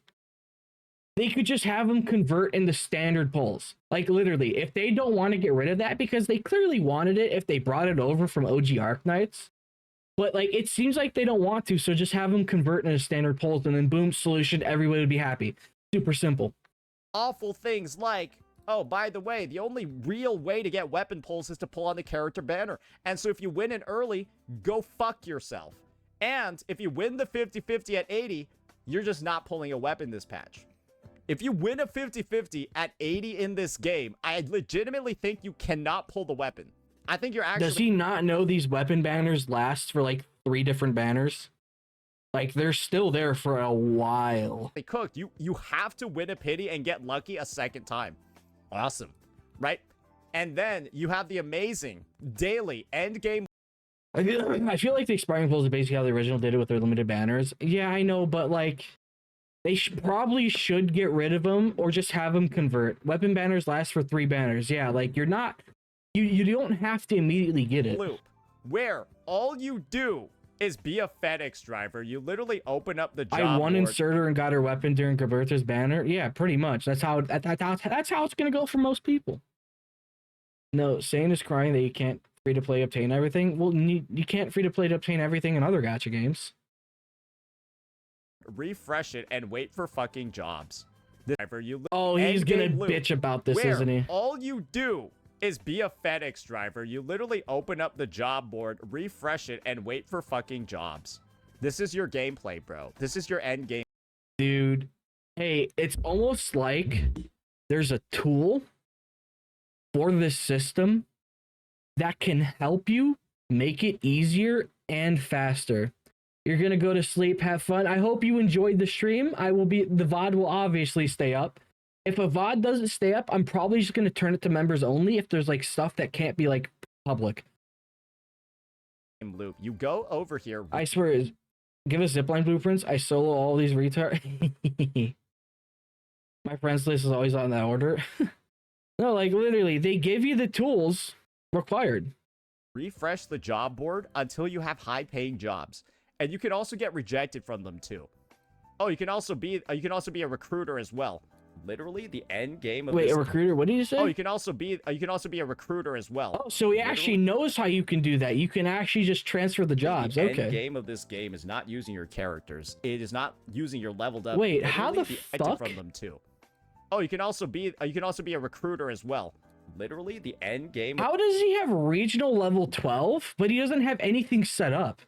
they could just have them convert into standard polls. Like, literally, if they don't want to get rid of that, because they clearly wanted it if they brought it over from OG Arknights, but, like, it seems like they don't want to, so just have them convert into standard polls, and then boom, solution, everybody would be happy. Super simple. Awful things like, oh, by the way, the only real way to get weapon pulls is to pull on the character banner. And so if you win it early, go fuck yourself. And if you win the 50-50 at 80, you're just not pulling a weapon this patch. If you win a 50-50 at 80 in this game, I legitimately think you cannot pull the weapon. I think you're actually... Does he not know these weapon banners last for like 3 different banners? Like, they're still there for a while. They cooked. You have to win a pity and get lucky a second time. Awesome, right? And then you have the amazing daily endgame. I feel like the expiring polls is basically how the original did it with their limited banners. Yeah, I know, but like, they probably should get rid of them or just have them convert. Weapon banners last for 3 banners. Yeah, like, you're not, you don't have to immediately get it. Loop, where all you do is be a FedEx driver. You literally open up the job I won board. inserter and got her weapon during Roberta's banner. Yeah, pretty much. That's how it's gonna go for most people. No, Sane is crying that you can't free to play obtain everything. Well, you can't free to play to obtain everything in other gacha games. Refresh it and wait for fucking jobs. Oh, he's gonna bitch about this, isn't he? All you do is be a FedEx driver. You literally open up the job board, refresh it, and wait for fucking jobs. This is your gameplay, bro. This is your end game. Dude, hey, it's almost like there's a tool for this system that can help you make it easier and faster. You're gonna go to sleep, have fun. I hope you enjoyed the stream. The VOD will obviously stay up. If a VOD doesn't stay up, I'm probably just going to turn it to members only if there's like stuff that can't be like public. Loop. You go over here. I swear, give us zipline blueprints. I solo all these retards. My friends list is always on that order. No, like literally, they give you the tools required. Refresh the job board until you have high-paying jobs, and you can also get rejected from them too. Oh, you can also be a recruiter as well. literally the end game of Wait, this. a recruiter? What did you say? Oh, you can also be a recruiter as well. Oh, so he actually knows how you can do that. You can actually just transfer the jobs. The Okay. end game of this game is not using your characters. It is not using your leveled up. Wait, how the fuck? From them too. Oh, you can also be a recruiter as well. Literally the end game. How does he have regional level 12, but he doesn't have anything set up?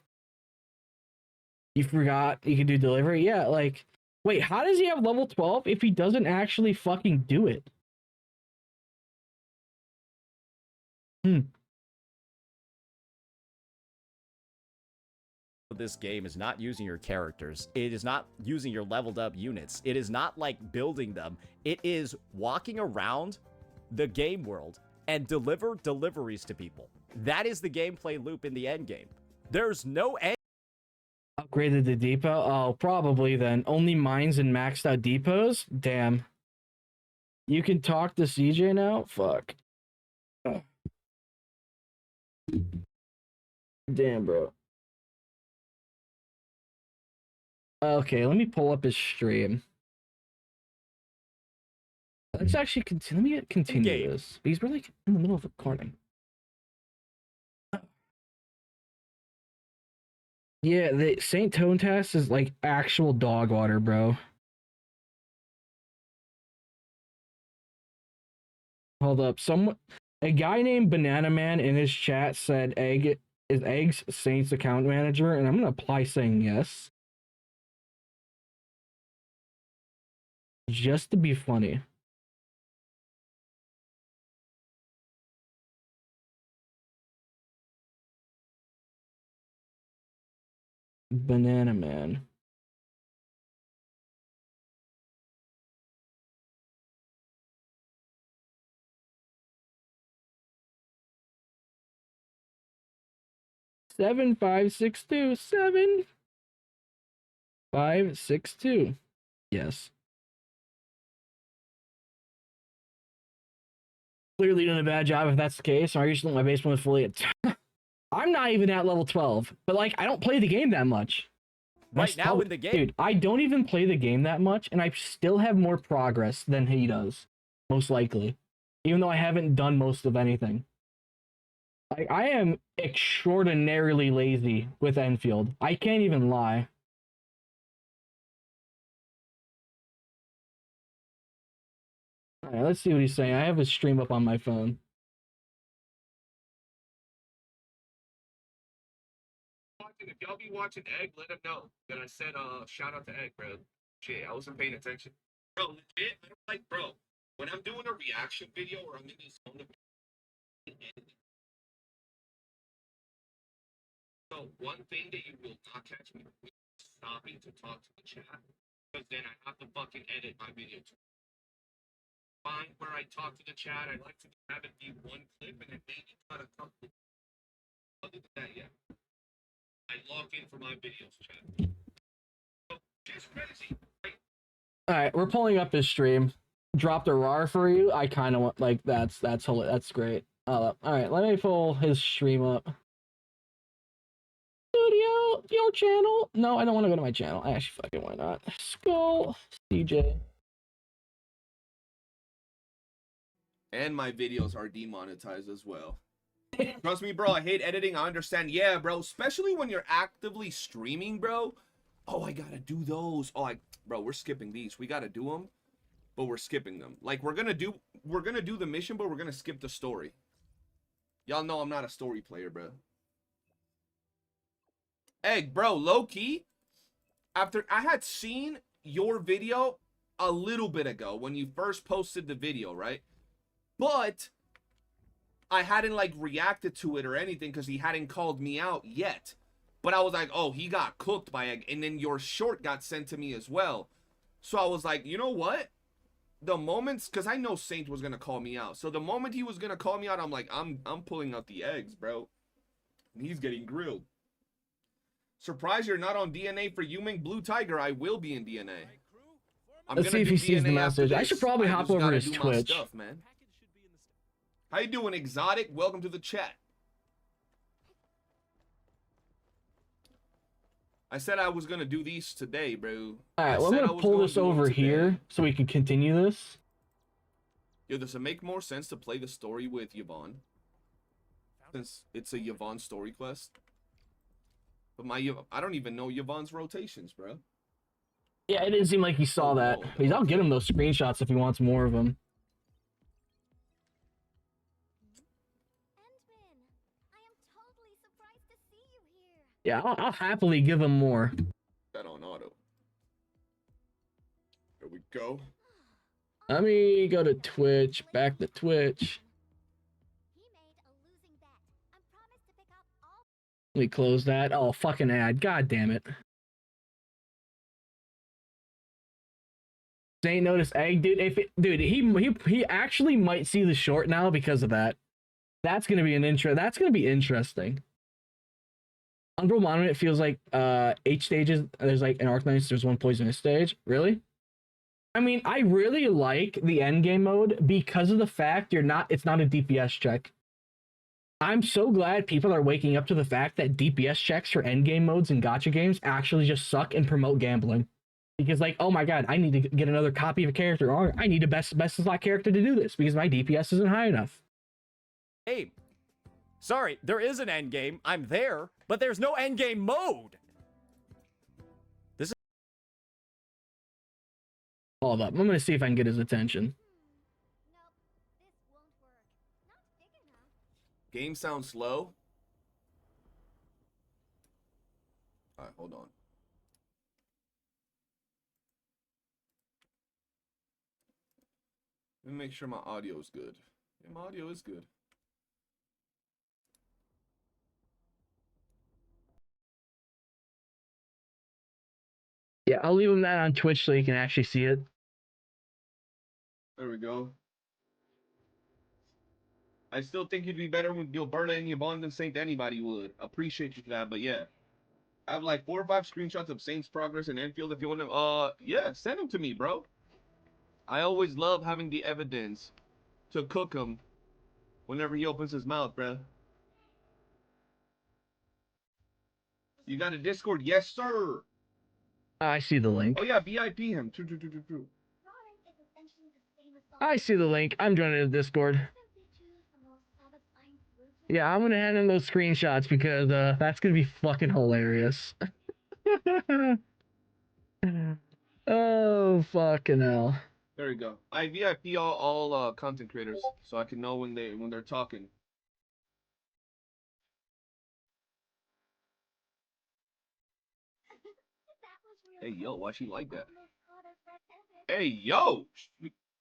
You forgot you can do delivery? Yeah, like, wait, how does he have level 12 if he doesn't actually fucking do it? This game is not using your characters. It is not using your leveled up units. It is not like building them. It is walking around the game world and deliver deliveries to people. That is the gameplay loop in the end game. There's no end. Upgraded the depot? Oh, probably then. Only mines and maxed out depots? Damn. You can talk to CJ now? Fuck. Oh. Damn, bro. Okay, let me pull up his stream. Let's actually continue. Let me continue this because we're like in the middle of recording. Yeah, the saintontas is like actual dog water, bro. Hold up, a guy named Banana Man in his chat said Eggs Saints account manager, and I'm gonna apply saying yes. Just to be funny. Banana Man. Seven 562. Yes. Clearly doing a bad job if that's the case. I used to let my basement was fully I'm not even at level 12, but like I don't play the game that much. Right now in the game. Dude, I don't even play the game that much, and I still have more progress than he does, most likely. Even though I haven't done most of anything. Like, I am extraordinarily lazy with Enfield. I can't even lie. Alright, let's see what he's saying. I have his stream up on my phone. If y'all be watching Egg, let him know that I said shout out to Egg, bro. Shit, I wasn't paying attention. Bro, legit, I don't like, bro, when I'm doing a reaction video or I'm in this zone of so one thing that you will not catch me with stopping to talk to the chat, because then I have to fucking edit my video too. Find where I talk to the chat. I like to have it be one clip and then maybe cut a couple. Other than that, yeah. I log in for my videos, chat. So, it's crazy. Right? Alright, we're pulling up his stream. Dropped a RAR for you. I kind of want, like, that's great. Alright, let me pull his stream up. Studio, your channel. No, I don't want to go to my channel. Actually, fucking why not? Skull, CJ. And my videos are demonetized as well. Trust me, bro, I hate editing. I understand. Yeah, bro, especially when you're actively streaming, bro. Oh, I gotta do those. Oh, bro, we're skipping these. We gotta do them, but we're skipping them. Like, we're gonna do the mission, but we're gonna skip the story. Y'all know I'm not a story player, bro. Egg, bro, low key. After I had seen your video a little bit ago when you first posted the video, right? But I hadn't like reacted to it or anything because he hadn't called me out yet. But I was like, oh, he got cooked by Egg. And then your short got sent to me as well. So I was like, you know what? The moments, because I know Saint was going to call me out. So the moment he was going to call me out, I'm like, I'm pulling out the eggs, bro. And he's getting grilled. Surprised you're not on DNA for Yuming Blue Tiger. I will be in DNA. Let's see if he sees the message. I should probably hop over his Twitch. Stuff, man. How you doing, Exotic? Welcome to the chat. I said I was gonna do these today, bro. All right, I well, I'm said I gonna was pull gonna this do 'em over today. here so we can continue this. Yo, does it make more sense to play the story with Yvonne? Since it's a Yvonne story quest. But I don't even know Yvonne's rotations, bro. Yeah, it didn't seem like he saw Oh, that. no. But I'll get him those screenshots if he wants more of them. Yeah, I'll happily give him more. That on auto. There we go. Let me go to Twitch, back to Twitch. Let me close that. Oh, fucking ad. God damn it. Ain't noticed egg, dude. Dude, he actually might see the short now because of that. That's gonna be That's gonna be interesting. Unbroken Monument feels like 8 stages. There's like in Arknights, there's one poisonous stage. Really? I mean, I really like the endgame mode because of the fact it's not a DPS check. I'm so glad people are waking up to the fact that DPS checks for endgame modes in gacha games actually just suck and promote gambling. Because like, oh my god, I need to get another copy of a character, or I need a best slot character to do this because my DPS isn't high enough. Hey, sorry, there is an end game. I'm there, but there's no end game mode. This is Hold up, I'm gonna see if I can get his attention. Game sounds slow. Alright, hold on. Let me make sure my audio is good. Yeah, my audio is good. Yeah, I'll leave him that on Twitch so you can actually see it. There we go. I still think you'd be better with Gilberta and Yvonne than Saint anybody would. Appreciate you for that, but yeah. I have like 4 or 5 screenshots of Saint's progress in Enfield if you want to, yeah, send them to me, bro. I always love having the evidence to cook him whenever he opens his mouth, bro. You got a Discord? Yes, sir. I see the link. Oh, yeah, VIP him. True. I see the link. I'm joining the Discord. Yeah, I'm gonna hand him those screenshots because that's gonna be fucking hilarious. Oh fucking hell. There you go. I VIP all content creators so I can know when they're talking. Hey yo, why she like that? Hey yo,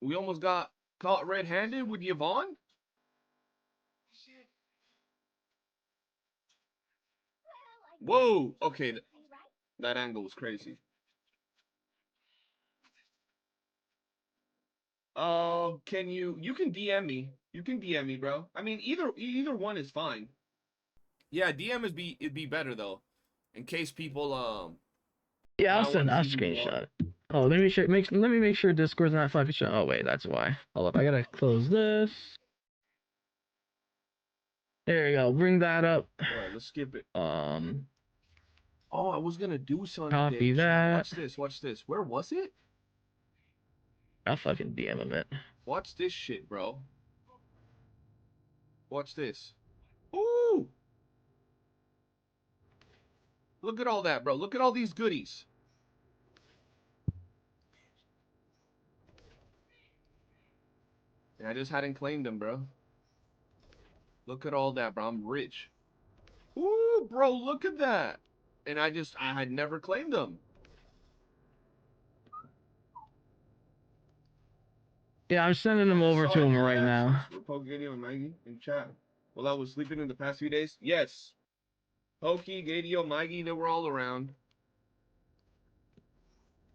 we almost got caught red-handed with Yvonne. Whoa, okay, that angle was crazy. Can you can DM me. You can DM me, bro. I mean, either one is fine. Yeah, DM it'd be better though, in case people Yeah, might want to I'll see who you are. screenshot. Oh, let me make sure Discord's not fucking shut. Oh wait, that's why. Hold up, I gotta close this. There you go. Bring that up. All right, let's skip it. Um, Oh, I was gonna do something copy today. that. Watch this. Where was it? I'll fucking DM him it. Watch this shit, bro. Watch this. Ooh! Look at all that, bro. Look at all these goodies. And I just hadn't claimed them, bro. Look at all that, bro. I'm rich. Ooh, bro, look at that. And I had never claimed them. Yeah, I'm sending them over to him right now. We're poking and Maggie in chat. While I was sleeping in the past few days? Yes. Pokey, Gadio, Maggie, they were all around.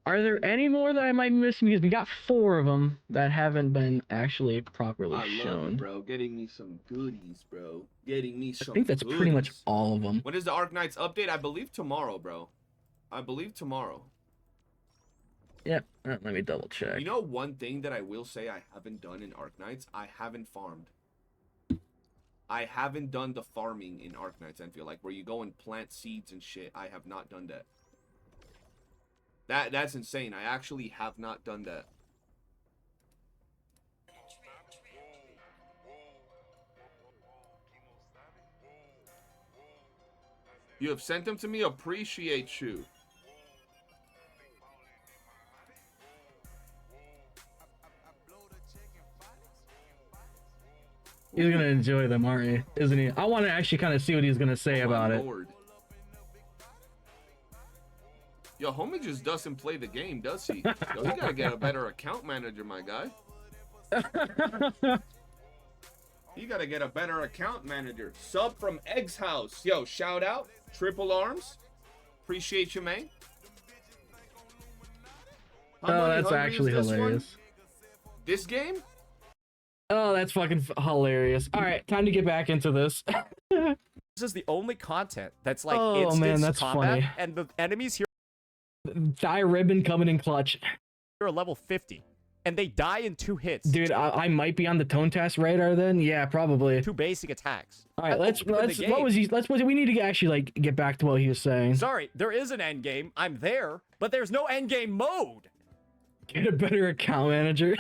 Are there any more that I might be missing? Because we got 4 of them that haven't been actually properly I shown. love it, bro. Getting me some goodies, bro. Getting me some I think that's pretty much all of them. When is the Arknights update? I believe tomorrow, bro. I believe tomorrow. Yep, let me double check. You know one thing that I will say I haven't done in Arknights? I haven't farmed. I haven't done the farming in Arknights Endfield, like where you go and plant seeds and shit. I have not done that. That's insane. I actually have not done that. You have sent them to me. Appreciate you. He's gonna enjoy them, aren't you? Isn't he? I want to actually kind of see what he's gonna say about it. Yo, homie just doesn't play the game, does he? Yo, he gotta get a better account manager, my guy. You gotta get a better account manager. Sub from Egg's house. Yo, shout out. Triple Arms. Appreciate you, man. Oh, that's actually hilarious. This game? Oh, that's fucking hilarious. All right, time to get back into this. This is the only content that's like oh man, that's combat, funny. and the enemies here Die ribbon coming in clutch. are level 50, and they die in 2 hits. Dude, I might be on the saintontas radar then. Yeah, probably. 2 basic attacks. All right, let's we need to actually like get back to what he was saying. Sorry, there is an end game. I'm there, but there's no end game mode. Get a better account manager.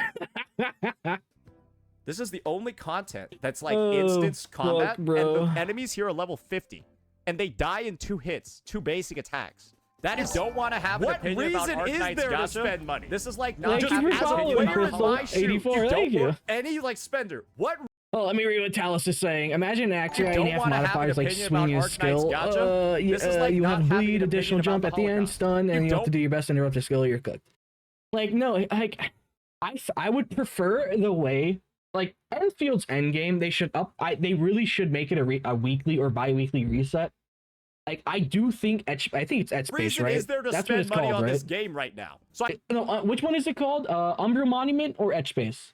This is the only content that's like instance combat, and the enemies here are level 50, and they die in 2 hits, 2 basic attacks. That is don't want to have an opinion about Arknights Gacha. Is there to spend money? This is like not just as a player in my shoe. 84, you thank don't you. want any like spender. What? Oh, let me read what Talus is saying. Imagine an actor You don't have wanna have an modifiers like opinion swinging about his skill. Arknights Gacha? This is like you not have having bleed, an additional opinion jump about at the the end, Holocaust. stun, and You you have to don't- do your best to interrupt the skill. You're cooked. Like no, like I would prefer the way like Enfield's Endgame. They should they really should make it a weekly or bi-weekly reset. Like I do think I think it's Space, Reason right? is there to That's what spend it's money called, on right? this game right now? So No, which one is it called? Umbra Monument or Space?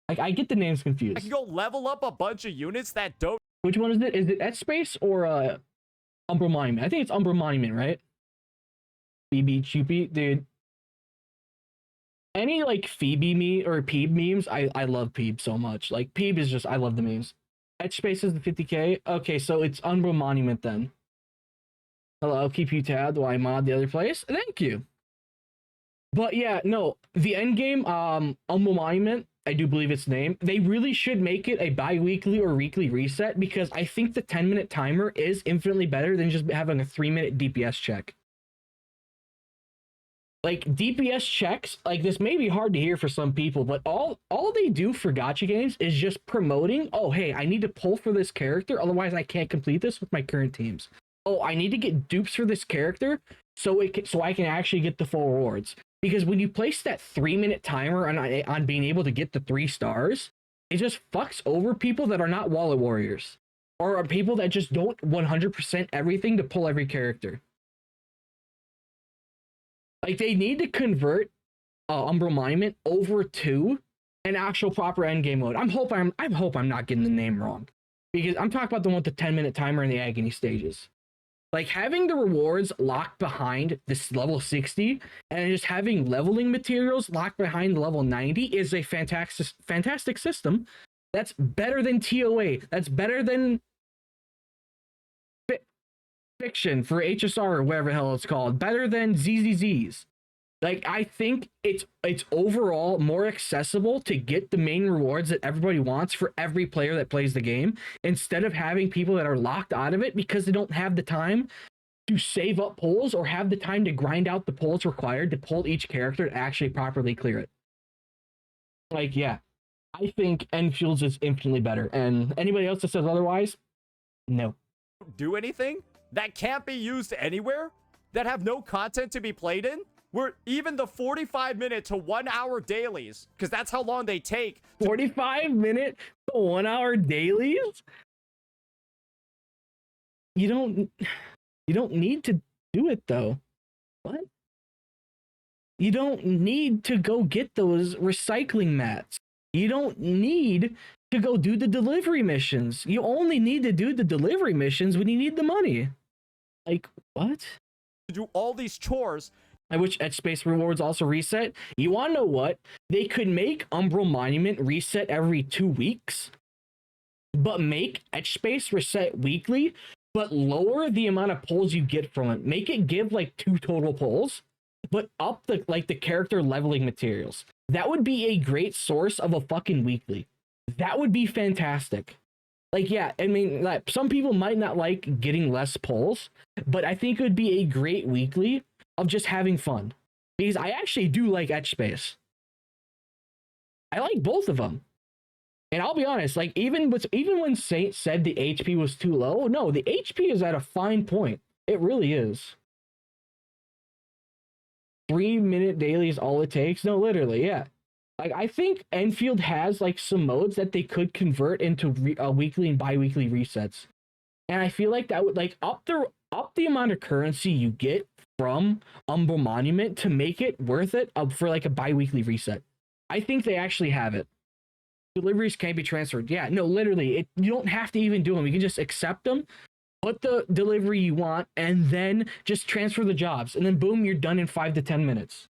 Like I get the names confused. I can go level up a bunch of units that don't. Which one is it? Is it Space or Umbra Monument? I think it's Umbra Monument, right? BB Choopy, dude. Any like Phoebe or Peeb memes, I love Peeb so much. Like Peeb is just I love the memes. Space is the 50k. Okay, so it's Umbra Monument then. Hello, I'll keep you tabbed while I mod the other place. Thank you. But yeah, no, the end game, Umbra Monument, I do believe its name. They really should make it a bi-weekly or weekly reset because I think the 10-minute timer is infinitely better than just having a 3-minute DPS check. Like DPS checks, like this may be hard to hear for some people, but all they do for gacha games is just promoting, oh hey, I need to pull for this character, otherwise I can't complete this with my current teams. Oh, I need to get dupes for this character so I can actually get the full rewards. Because when you place that 3-minute timer on being able to get the 3 stars, it just fucks over people that are not wallet warriors or are people that just don't 100% everything to pull every character. Like they need to convert Umbra Monument over to an actual proper endgame mode. I hope I'm not getting the name wrong because I'm talking about the one with the 10-minute timer and the agony stages. Like having the rewards locked behind this level 60 and just having leveling materials locked behind level 90 is a fantastic system. That's better than TOA. That's better than fiction for HSR or whatever the hell it's called. Better than ZZZs. Like I think it's overall more accessible to get the main rewards that everybody wants for every player that plays the game instead of having people that are locked out of it because they don't have the time to save up pulls or have the time to grind out the pulls required to pull each character to actually properly clear it. Like, yeah, I think Enfield's is infinitely better. And anybody else that says otherwise, no. Do anything that can't be used anywhere, that have no content to be played in, where even the 45-minute to 1-hour dailies, because that's how long they take. 45-minute to 1-hour dailies? You don't need to do it though. What? You don't need to go get those recycling mats. You don't need to go do the delivery missions. You only need to do the delivery missions when you need the money. Like, what? To do all these chores. I wish Space rewards also reset. You want to know what? They could make Umbral Monument reset every 2 weeks, but make Space reset weekly, but lower the amount of pulls you get from it. Make it give like 2 total pulls, but up the character leveling materials. That would be a great source of a fucking weekly. That would be fantastic. Like, yeah, I mean, like, some people might not like getting less polls, but I think it would be a great weekly of just having fun. Because I actually do like Etch Space. I like both of them. And I'll be honest, like, even when Saint said the HP was too low, no, the HP is at a fine point. It really is. 3-minute daily is all it takes. No, literally, yeah. Like, I think Enfield has like some modes that they could convert into weekly and bi-weekly resets, and I feel like that would like up the amount of currency you get from Umbral Monument to make it worth it for like a bi-weekly reset. I think they actually have it. Deliveries can be transferred. Yeah, no, literally, you don't have to even do them. You can just accept them, put the delivery you want, and then just transfer the jobs, and then boom, you're done in 5 to 10 minutes.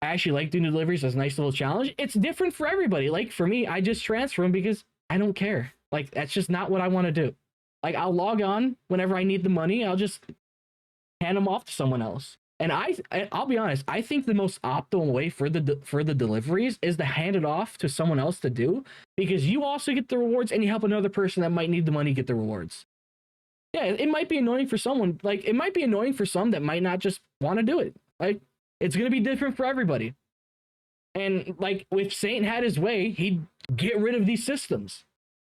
I actually like doing deliveries as a nice little challenge. It's different for everybody. Like, for me, I just transfer them because I don't care. Like, that's just not what I want to do. Like, I'll log on whenever I need the money. I'll just hand them off to someone else. And I'll be honest, I think the most optimal way for the deliveries is to hand it off to someone else to do, because you also get the rewards and you help another person that might need the money get the rewards. Yeah, it might be annoying for someone. Like, it might be annoying for some that might not just want to do it. Like, it's going to be different for everybody. And like, if Saint had his way, he'd get rid of these systems.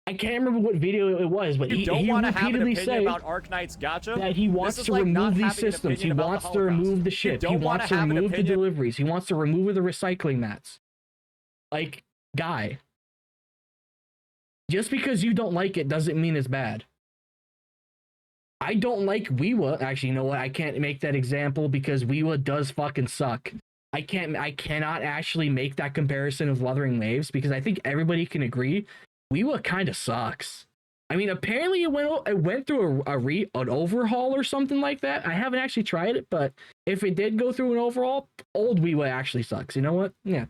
I can't remember what video it was, but he repeatedly said about Arknights Gacha? That he wants to remove these systems. He wants to remove the ship. He wants to remove the deliveries. He wants to remove the recycling mats. Like, guy, just because you don't like it doesn't mean it's bad. I don't like wuwa. Actually, you know what? I can't make that example because wuwa does fucking suck. I cannot actually make that comparison of Wuthering Waves because I think everybody can agree wuwa kind of sucks. I mean, apparently it went through an overhaul or something like that. I haven't actually tried it, but if it did go through an overhaul, old wuwa actually sucks. You know what? Yeah.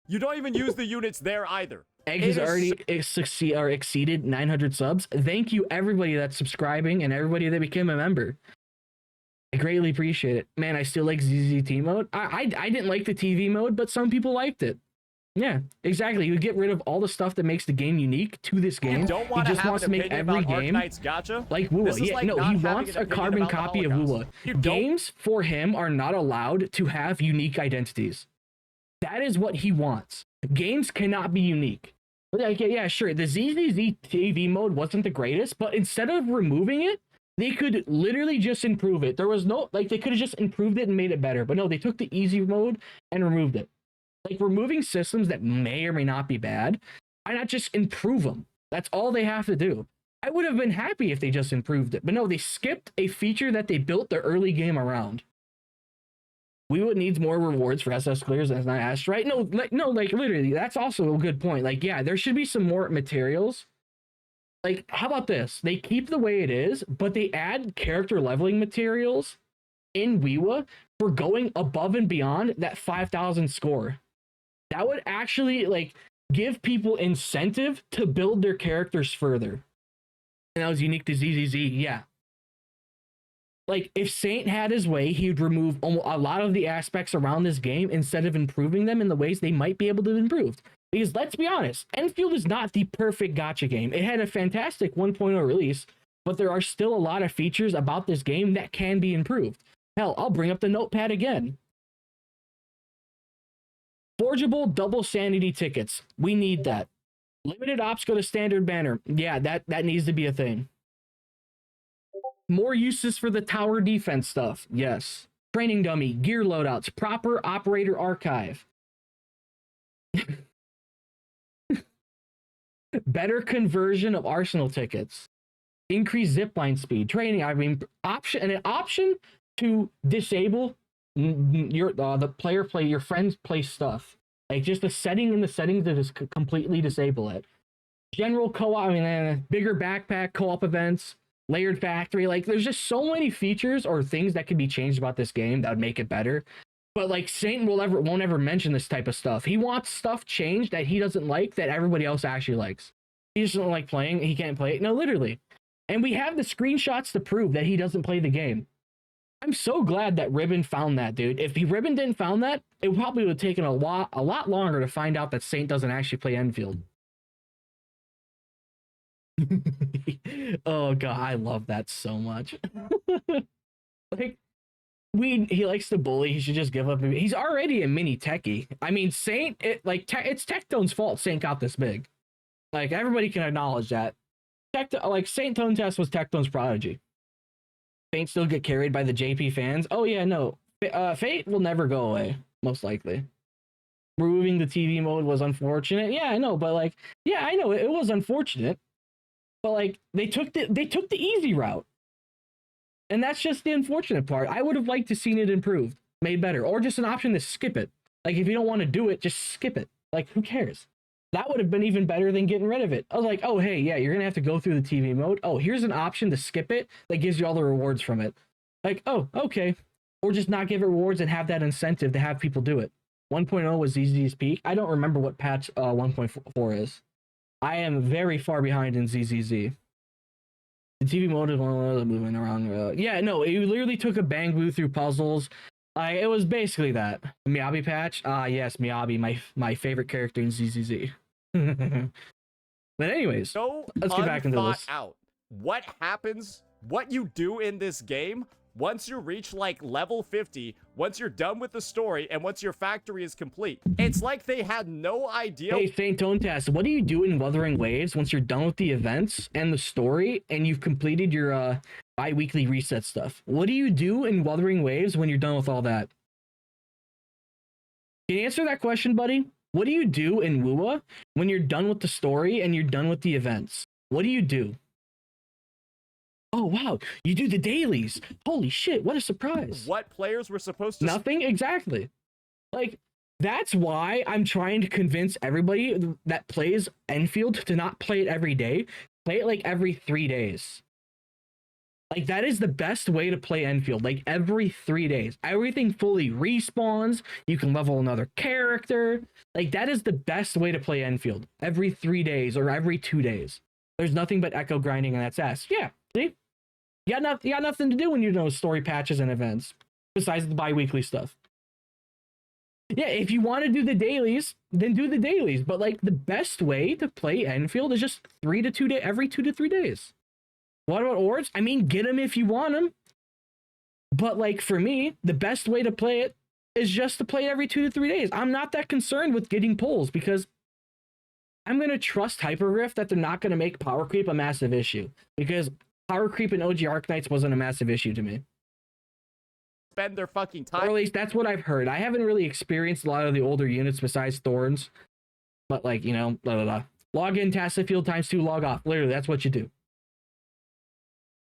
You don't even use the units there either. Egg has already exceeded 900 subs. Thank you, everybody that's subscribing and everybody that became a member. I greatly appreciate it. Man, I still like ZZT mode. I didn't like the TV mode, but some people liked it. Yeah, exactly. You get rid of all the stuff that makes the game unique to this game. You don't want he just wants to make every game Gacha? like wuwa. Yeah, no, he wants a carbon copy of wuwa. Games for him are not allowed to have unique identities. That is what he wants. Games cannot be unique. Like, yeah, sure. The ZZZ TV mode wasn't the greatest, but instead of removing it, they could literally just improve it. There was no, like, they could have just improved it and made it better. But no, they took the easy mode and removed it. Like, removing systems that may or may not be bad, why not just improve them? That's all they have to do. I would have been happy if they just improved it. But no, they skipped a feature that they built the early game around. We would need more rewards for SS clears as not asked, right? No, like literally, that's also a good point. Like, yeah, there should be some more materials. Like, how about this? They keep the way it is, but they add character leveling materials in wuwa for going above and beyond that 5,000 score. That would actually, like, give people incentive to build their characters further. And that was unique to ZZZ, yeah. Like, if Saint had his way, he would remove a lot of the aspects around this game instead of improving them in the ways they might be able to improve. Because let's be honest, Endfield is not the perfect gacha game. It had a fantastic 1.0 release, but there are still a lot of features about this game that can be improved. Hell, I'll bring up the notepad again. Forgeable double sanity tickets. We need that. Limited ops go to standard banner. Yeah, that needs to be a thing. More uses for the tower defense stuff. Yes. Training dummy, gear loadouts, proper operator archive. Better conversion of arsenal tickets. Increased zipline speed. Training, I mean, an option to disable your your friends play stuff. Like, just a setting in the settings that is completely disable it. General co-op, I mean, bigger backpack, co-op events. Layered factory, like, there's just so many features or things that could be changed about this game that would make it better. But like, Saint won't ever mention this type of stuff. He wants stuff changed that he doesn't like that everybody else actually likes. He just doesn't like playing. He can't play it. No, literally. And we have the screenshots to prove that he doesn't play the game. I'm so glad that Ribbon found that, dude. If Ribbon didn't found that, it probably would have taken a lot longer to find out that Saint doesn't actually play Enfield. Oh god, I love that so much. Like, he likes to bully. He should just give up. He's already a mini techie. I mean, Saint, it's Tectone's fault Saint got this big. Like, everybody can acknowledge that. saintontas was Tectone's prodigy. Saint still get carried by the JP fans. Oh yeah, no. Fate will never go away, most likely. Removing the TV mode was unfortunate. Yeah, I know, but like, yeah, I know it was unfortunate. But like, they took the easy route. And that's just the unfortunate part. I would have liked to seen it improved, made better, or just an option to skip it. Like, if you don't want to do it, just skip it. Like, who cares? That would have been even better than getting rid of it. I was like, oh, hey, yeah, you're going to have to go through the TV mode. Oh, here's an option to skip it that gives you all the rewards from it. Like, oh, okay. Or just not give it rewards and have that incentive to have people do it. 1.0 was ZZ's peak. I don't remember what patch 1.4 is. I am very far behind in ZZZ. The TV mode is one of those moving around. Yeah, no, it literally took a bang boo through puzzles. It was basically that. Miyabi patch? Yes, Miyabi, my favorite character in ZZZ. But anyways, let's get back into this. Out. What happens, what you do in this game, once you reach like level 50, once you're done with the story, and once your factory is complete. It's like they had no idea. Hey, saintontas, what do you do in Wuthering Waves once you're done with the events and the story and you've completed your bi-weekly reset stuff? What do you do in Wuthering Waves when you're done with all that? Can you answer that question, buddy? What do you do in wuwa when you're done with the story and you're done with the events? What do you do? Oh, wow. You do the dailies. Holy shit. What a surprise. What players were supposed to... Nothing? Exactly. Like, that's why I'm trying to convince everybody that plays Enfield to not play it every day. Play it like every 3 days. Like, that is the best way to play Enfield. Like, every 3 days. Everything fully respawns. You can level another character. Like, that is the best way to play Enfield. Every 3 days or every 2 days. There's nothing but echo grinding and that's ass. Yeah, see? You got nothing to do when you know story patches and events. Besides the bi-weekly stuff. Yeah, if you want to do the dailies, then do the dailies. But, like, the best way to play Enfield is just every 2 to 3 days. What about ords? I mean, get them if you want them. But, like, for me, the best way to play it is just to play every 2 to 3 days. I'm not that concerned with getting pulls because I'm going to trust Hypergriff that they're not going to make power creep a massive issue. Because power creep in OG Arknights wasn't a massive issue to me. Spend their fucking time. Or at least that's what I've heard. I haven't really experienced a lot of the older units besides Thorns. But, like, you know, blah, blah, blah. Log in, task the field ×2, log off. Literally, that's what you do.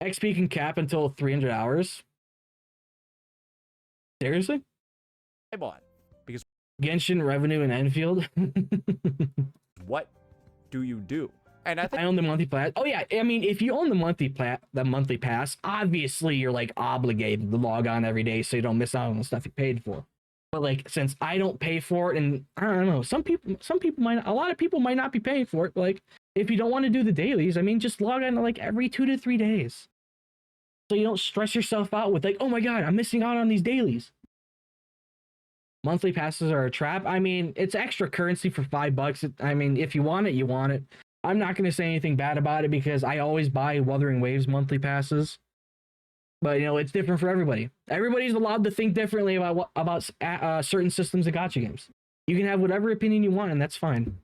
XP can cap until 300 hours. Seriously? I bought. Because Genshin revenue in Enfield. What do you do? And I think I own the monthly pass. Oh yeah, I mean, if you own the monthly pass, obviously you're like obligated to log on every day so you don't miss out on the stuff you paid for. But like, since I don't pay for it, and I don't know, some people might, a lot of people might not be paying for it. But like, if you don't want to do the dailies, I mean, just log on like every 2 to 3 days, so you don't stress yourself out with like, oh my god, I'm missing out on these dailies. Monthly passes are a trap. I mean, it's extra currency for $5. I mean, if you want it, you want it. I'm not going to say anything bad about it because I always buy Wuthering Waves monthly passes. But, you know, it's different for everybody. Everybody's allowed to think differently about certain systems of gacha games. You can have whatever opinion you want, and that's fine.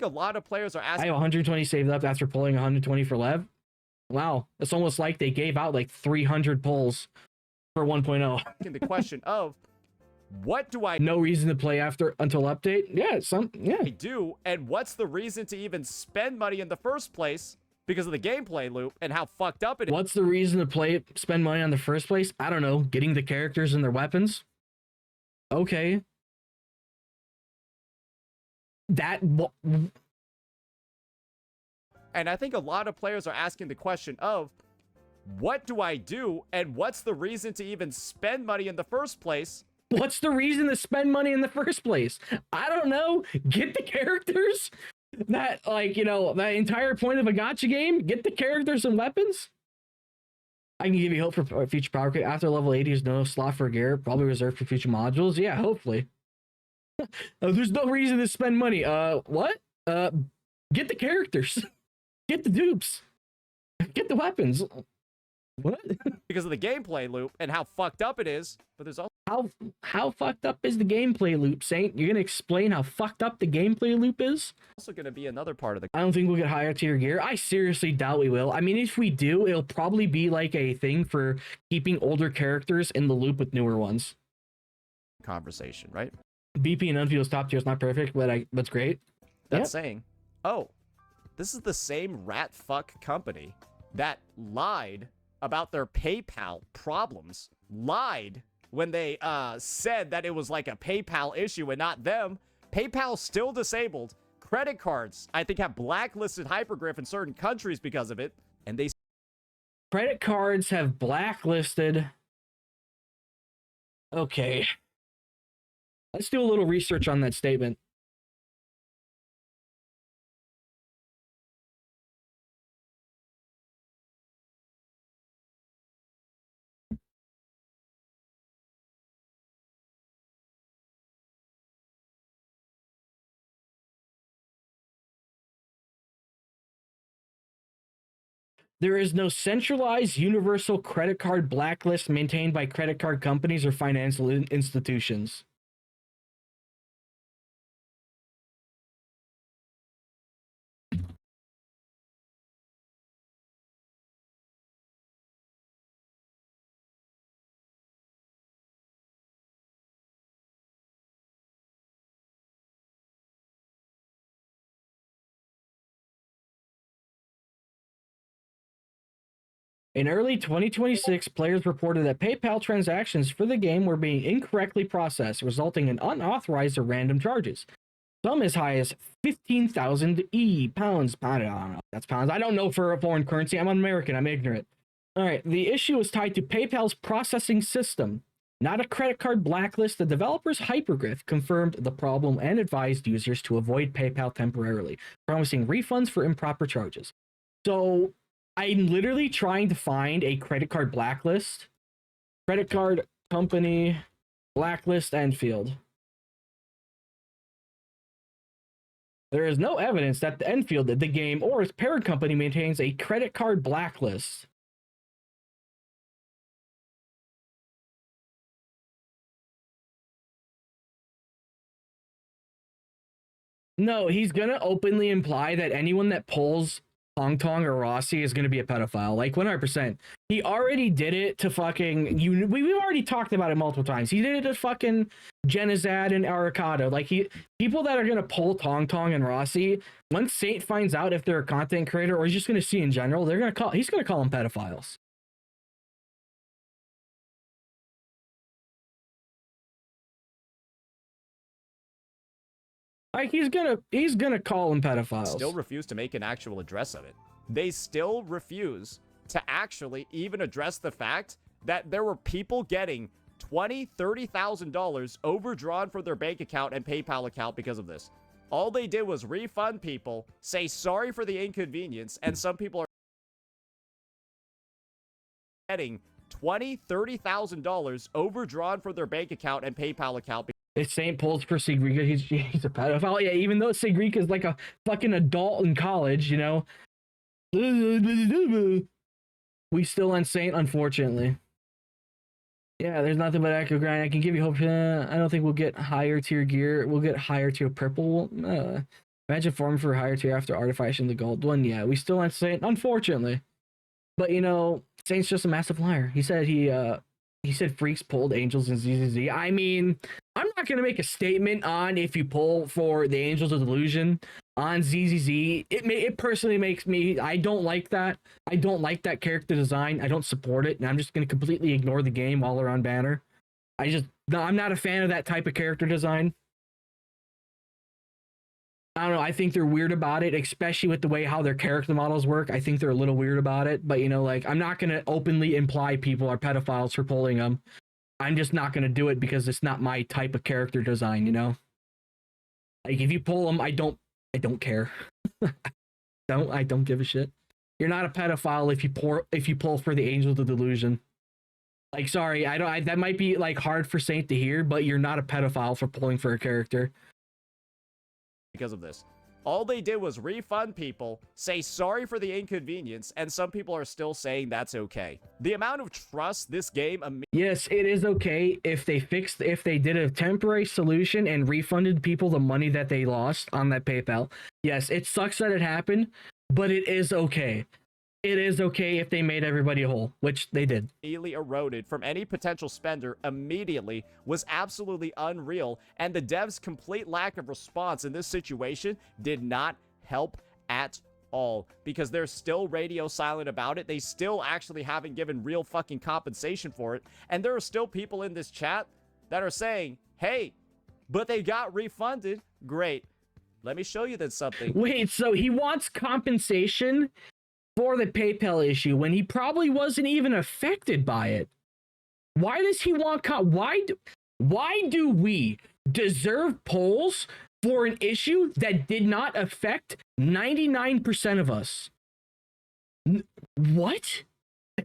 a lot of players are asking. I have 120 saved up after pulling 120 for Lev. Wow. It's almost like they gave out like 300 pulls for 1.0. The question of, what do I... No reason to play until update? Yeah, I do, and what's the reason to even spend money in the first place? Because of the gameplay loop and how fucked up it is. What's the reason to spend money on the first place? I don't know. Getting the characters and their weapons? Okay. And I think a lot of players are asking the question of, what do I do? And what's the reason to even spend money in the first place? What's the reason to spend money in the first place? I don't know. Get the characters? That, like, you know, that entire point of a gacha game? Get the characters and weapons? I can give you hope for future power creep. After level 80 is no slot for gear, probably reserved for future modules. Yeah, hopefully. There's no reason to spend money. What? Get the characters. Get the dupes. Get the weapons. What? Because of the gameplay loop and how fucked up it is, but there's also How fucked up is the gameplay loop, Saint? You're gonna explain how fucked up the gameplay loop is? going to be another part of the I don't think we'll get higher tier gear. I seriously doubt we will. I mean, if we do, it'll probably be like a thing for keeping older characters in the loop with newer ones. conversation, right? BP and Unfield's top tier is not perfect, but that's great. That's saying, oh, this is the same rat fuck company that lied about their PayPal problems, lied when they said that it was like a PayPal issue and not them. PayPal's still disabled. Credit cards, I think, have blacklisted Hypergriff in certain countries because of it. And they Credit cards have blacklisted. Okay. Let's do a little research on that statement. There is no centralized universal credit card blacklist maintained by credit card companies or financial institutions. In early 2026, players reported that PayPal transactions for the game were being incorrectly processed, resulting in unauthorized or random charges. Some as high as 15,000 pounds. I don't know. That's pounds. I don't know for a foreign currency. I'm an American. I'm ignorant. All right. The issue is tied to PayPal's processing system, not a credit card blacklist. The developers Hypergriff confirmed the problem and advised users to avoid PayPal temporarily, promising refunds for improper charges. So I'm literally trying to find a credit card blacklist. Credit card company blacklist Endfield. There is no evidence that the Endfield, the game, or its parent company maintains a credit card blacklist. No, he's gonna openly imply that anyone that pulls Tong Tong or Rossi is going to be a pedophile, like 100%. He already did it to fucking we've already talked about it multiple times. He did it to fucking Genizad and Arcado. Like people that are going to pull Tong Tong and Rossi, once Saint finds out if they're a content creator or he's just going to see in general, he's going to call them pedophiles. Like he's gonna call them pedophiles. still refuse to make an actual address of it. They still refuse to actually even address the fact that there were people getting $20,000, $30,000 overdrawn from their bank account and PayPal account because of this. All they did was refund people, say sorry for the inconvenience, and some people are getting $20,000, $30,000 overdrawn from their bank account and PayPal account. If Saint pulls for Sigrika, he's a pedophile. Yeah, even though Sigrika is like a fucking adult in college, you know. We still on Saint, unfortunately. Yeah, there's nothing but Echo Grind. I can give you hope. I don't think we'll get higher tier gear. We'll get higher tier purple. Imagine farming for higher tier after artificing the gold one. Yeah, we still on Saint, unfortunately. But you know, Saint's just a massive liar. He said freaks pulled angels and ZZZ. I mean, I'm not going to make a statement on if you pull for the Angels of Delusion on ZZZ. It personally makes me, I don't like that. I don't like that character design. I don't support it. And I'm just going to completely ignore the game while they're on banner. I'm not a fan of that type of character design. I don't know. I think they're weird about it, especially with the way how their character models work. I think they're a little weird about it, but you know, like I'm not going to openly imply people are pedophiles for pulling them. I'm just not going to do it because it's not my type of character design, you know? Like if you pull them, I don't care. I don't give a shit. You're not a pedophile if you pull for the Angels of Delusion. Like, sorry, that might be like hard for Saint to hear, but you're not a pedophile for pulling for a character. Because of this. All they did was refund people, say sorry for the inconvenience, and some people are still saying that's okay. The amount of trust this game... Yes, it is okay if they did a temporary solution and refunded people the money that they lost on that PayPal. Yes, it sucks that it happened, but it is okay. It is okay if they made everybody whole, which they did. Immediately eroded from any potential spender immediately was absolutely unreal, and the devs' complete lack of response in this situation did not help at all, because they're still radio silent about it. They still actually haven't given real fucking compensation for it, and there are still people in this chat that are saying, hey, but they got refunded. Great. Let me show you then something. Wait, so he wants compensation for the PayPal issue when he probably wasn't even affected by it? Why does he want why do we deserve polls for an issue that did not affect 99% of us? What?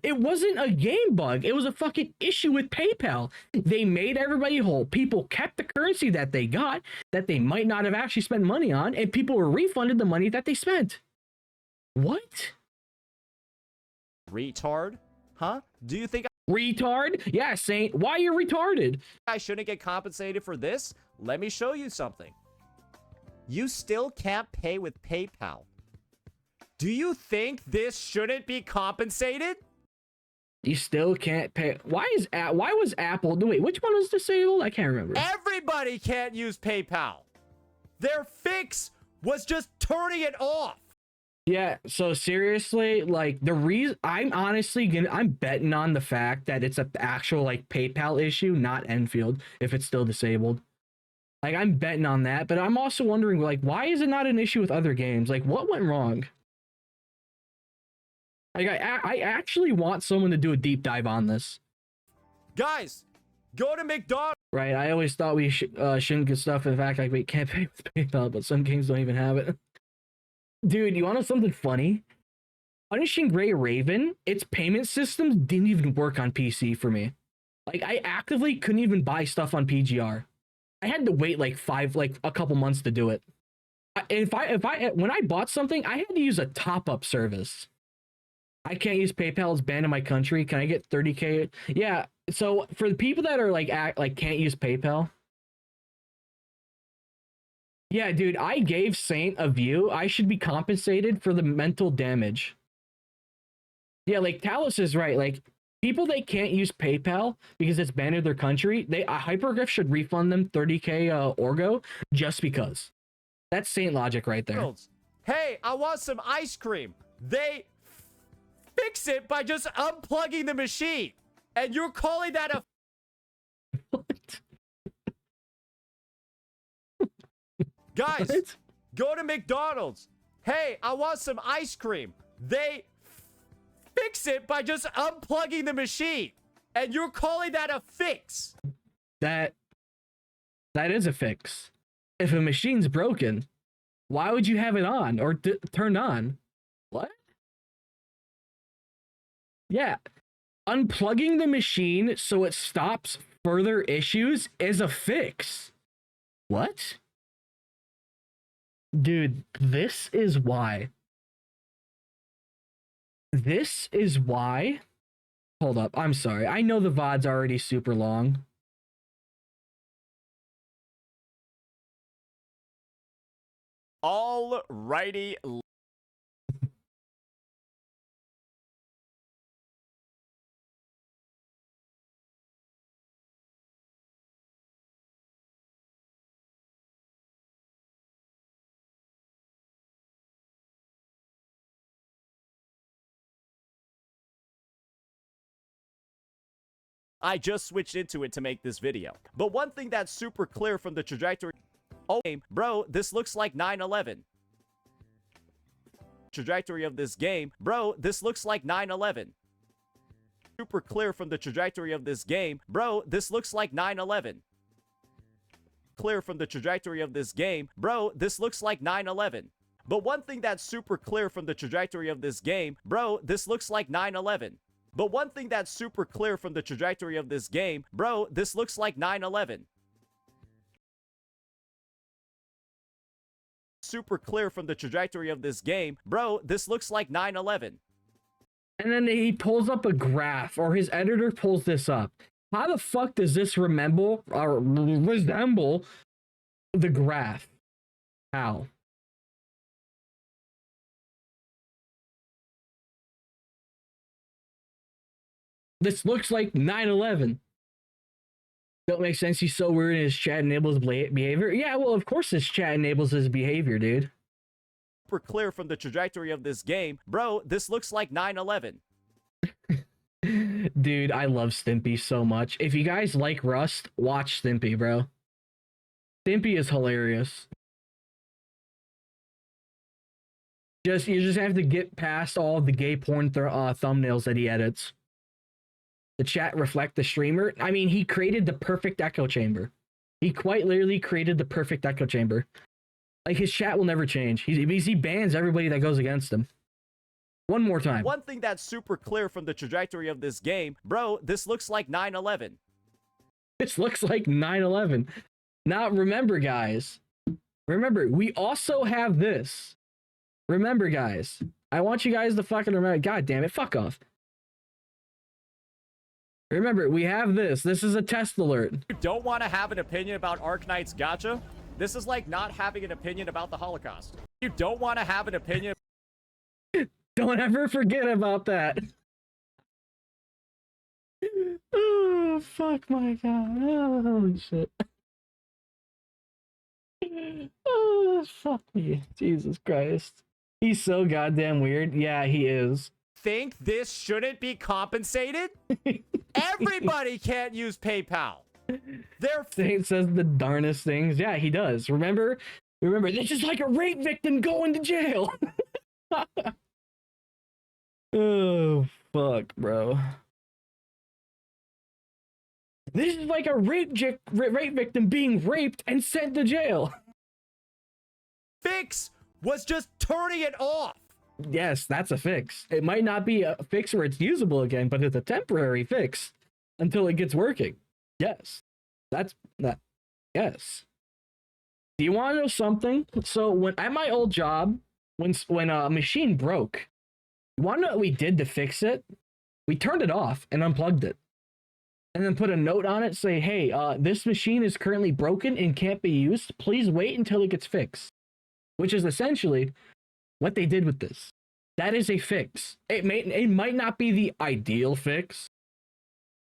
It wasn't a game bug. It was a fucking issue with PayPal. They made everybody whole. People kept the currency that they got that they might not have actually spent money on, and people were refunded the money that they spent. What? Retard? Huh? Do you think retard? Yeah, Saint, why are you retarded? I shouldn't get compensated for this? Let me show you something. You still can't pay with PayPal. Do you think this shouldn't be compensated? You still can't pay. Why was Apple? Wait, which one was disabled? I can't remember. Everybody can't use PayPal. Their fix was just turning it off. Yeah, so seriously, like the reason I'm betting on the fact that it's an actual like PayPal issue, not Enfield, if it's still disabled. Like I'm betting on that, but I'm also wondering like why is it not an issue with other games? Like what went wrong? Like I actually want someone to do a deep dive on this. Guys, go to McDonald's. Right, I always thought we shouldn't get stuff. In fact, like we can't pay with PayPal, but some games don't even have it. Dude, you want to know something funny? Punishing Grey Raven, its payment systems didn't even work on PC for me. Like, I actively couldn't even buy stuff on PGR. I had to wait like a couple months to do it. When I bought something, I had to use a top-up service. I can't use PayPal, it's banned in my country. Can I get 30K? Yeah, so for the people that are like can't use PayPal, yeah, dude, I gave Saint a view. I should be compensated for the mental damage. Yeah, like Talos is right. Like people that can't use PayPal because it's banned in their country, Hypergriff should refund them 30K Orgo just because. That's Saint logic right there. Hey, I want some ice cream. They fix it by just unplugging the machine, and you're calling that a What? Guys, What? go to McDonald's. Hey, I want some ice cream. They fix it by just unplugging the machine, and you're calling that a fix. That is a fix. If a machine's broken, why would you have it on or turned on? What? Yeah. Unplugging the machine so it stops further issues is a fix. What? Dude, this is why. This is why. Hold up. I'm sorry. I know the VOD's already super long. Alrighty. I just switched into it to make this video. But one thing that's super clear from the trajectory... Oh, bro, this looks like 9/11. Trajectory of this game. Bro, this looks like 9/11. Super clear from the trajectory of this game. Bro, this looks like 9/11. Clear from the trajectory of this game. Bro, this looks like 9/11. But one thing that's super clear from the trajectory of this game, bro, this looks like 9/11. But one thing that's super clear from the trajectory of this game, bro, this looks like 9/11. Super clear from the trajectory of this game, bro, this looks like 9/11. And then he pulls up a graph, or his editor pulls this up. How the fuck does this resemble the graph? How? This looks like 9/11. Don't make sense. He's so weird and his chat enables behavior. Yeah, well, of course his chat enables his behavior, dude. Super clear from the trajectory of this game, bro, this looks like 9/11. Dude, I love Stimpy so much. If you guys like Rust, watch Stimpy, bro. Stimpy is hilarious. You just have to get past all the gay porn thumbnails that he edits. The chat reflect the streamer. I mean, he created the perfect echo chamber. He quite literally created the perfect echo chamber. Like, his chat will never change. He bans everybody that goes against him. One more time. One thing that's super clear from the trajectory of this game, bro, this looks like 9/11. This looks like 9/11. Now, remember, guys. Remember, we also have this. Remember, guys. I want you guys to fucking remember. God damn it, fuck off. Remember, we have this. This is a test alert. You don't want to have an opinion about Arknights Gacha? This is like not having an opinion about the Holocaust. You don't want to have an opinion. Don't ever forget about that. Oh, fuck my god. Oh, holy shit. Oh, fuck me. Jesus Christ. He's so goddamn weird. Yeah, he is. Think this shouldn't be compensated? Everybody can't use PayPal. Saint says the darnest things. Yeah, he does. Remember, this is like a rape victim going to jail. Oh, fuck, bro. This is like a rape victim being raped and sent to jail. Fix was just turning it off. Yes, that's a fix. It might not be a fix where it's usable again, but it's a temporary fix until it gets working. Yes, that's that. Yes. Do you want to know something? So when at my old job, when a machine broke, you want to know what we did to fix it? We turned it off and unplugged it, and then put a note on it, say, "Hey, this machine is currently broken and can't be used. Please wait until it gets fixed." Which is essentially what they did with this. That is a fix. It might not be the ideal fix.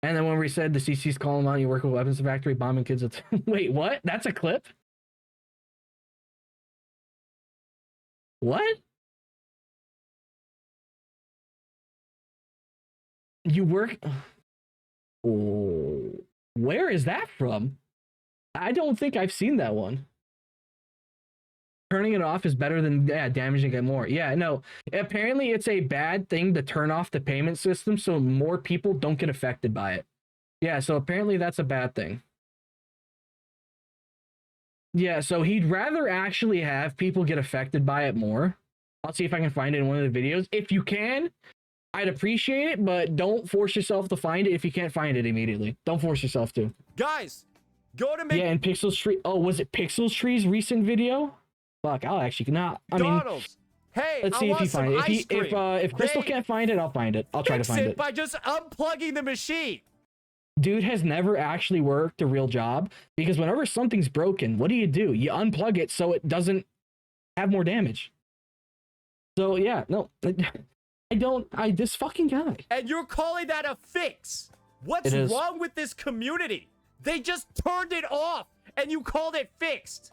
And then when we said the CC's calling on you work with weapons factory bombing kids, wait, what? That's a clip? What? You work? Oh, where is that from? I don't think I've seen that one. Turning it off is better than damaging it more. Yeah, no. Apparently, it's a bad thing to turn off the payment system so more people don't get affected by it. Yeah, so apparently that's a bad thing. Yeah, so he'd rather actually have people get affected by it more. I'll see if I can find it in one of the videos. If you can, I'd appreciate it, but don't force yourself to find it if you can't find it immediately. Don't force yourself to. Guys, go to make. Yeah, and Pixels Tree. Oh, was it Pixels Tree's recent video? Fuck, I'll actually not. I mean, hey, let's see if he finds it. If Crystal can't find it, I'll find it. I'll try to find it by just unplugging the machine. Dude has never actually worked a real job because whenever something's broken, what do? You unplug it so it doesn't have more damage. So yeah, no, this fucking guy. And you're calling that a fix? What's wrong with this community? They just turned it off and you called it fixed.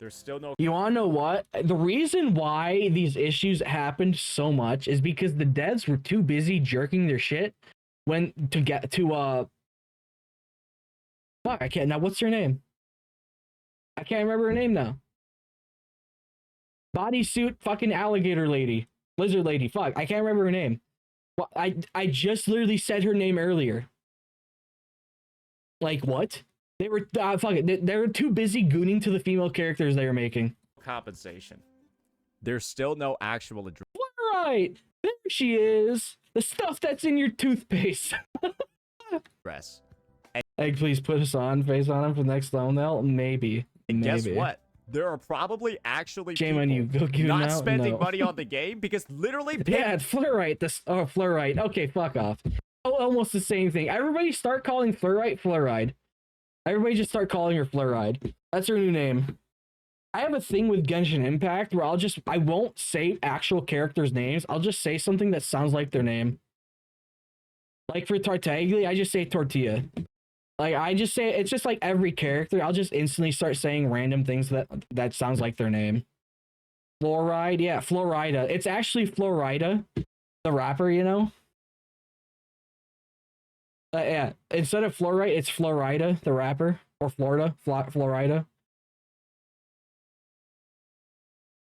There's still no. You want to know what? The reason why these issues happened so much is because the devs were too busy jerking their shit when to get to fuck, I can't now. What's her name? I can't remember her name now. Bodysuit fucking alligator lady, lizard lady. Fuck, I can't remember her name. Well, I just literally said her name earlier. Like what? They were fuck it. They were too busy gooning to the female characters they were making. Compensation. there's still no actual Right, there she is. The stuff that's in your toothpaste. address. Egg, please put us on face on him for the next thumbnail. Maybe. And Maybe. guess what? There are probably actually Shame people on you. Go give him not out? spending No. money on the game because literally Yeah, it's fluorite. This fluorite. Okay, fuck off. Oh, almost the same thing. Everybody start calling fluorite fluoride. Everybody just start calling her fluoride. That's her new name. I have a thing with Genshin Impact where I won't say actual characters' names. I'll just say something that sounds like their name. Like for Tartaglia, I just say tortilla. Like I just say it's just like every character. I'll just instantly start saying random things that sounds like their name. Fluoride, yeah, Florida. It's actually Florida, the rapper, you know. Yeah, instead of fluorite, it's Florida, the rapper, or Florida, Florida.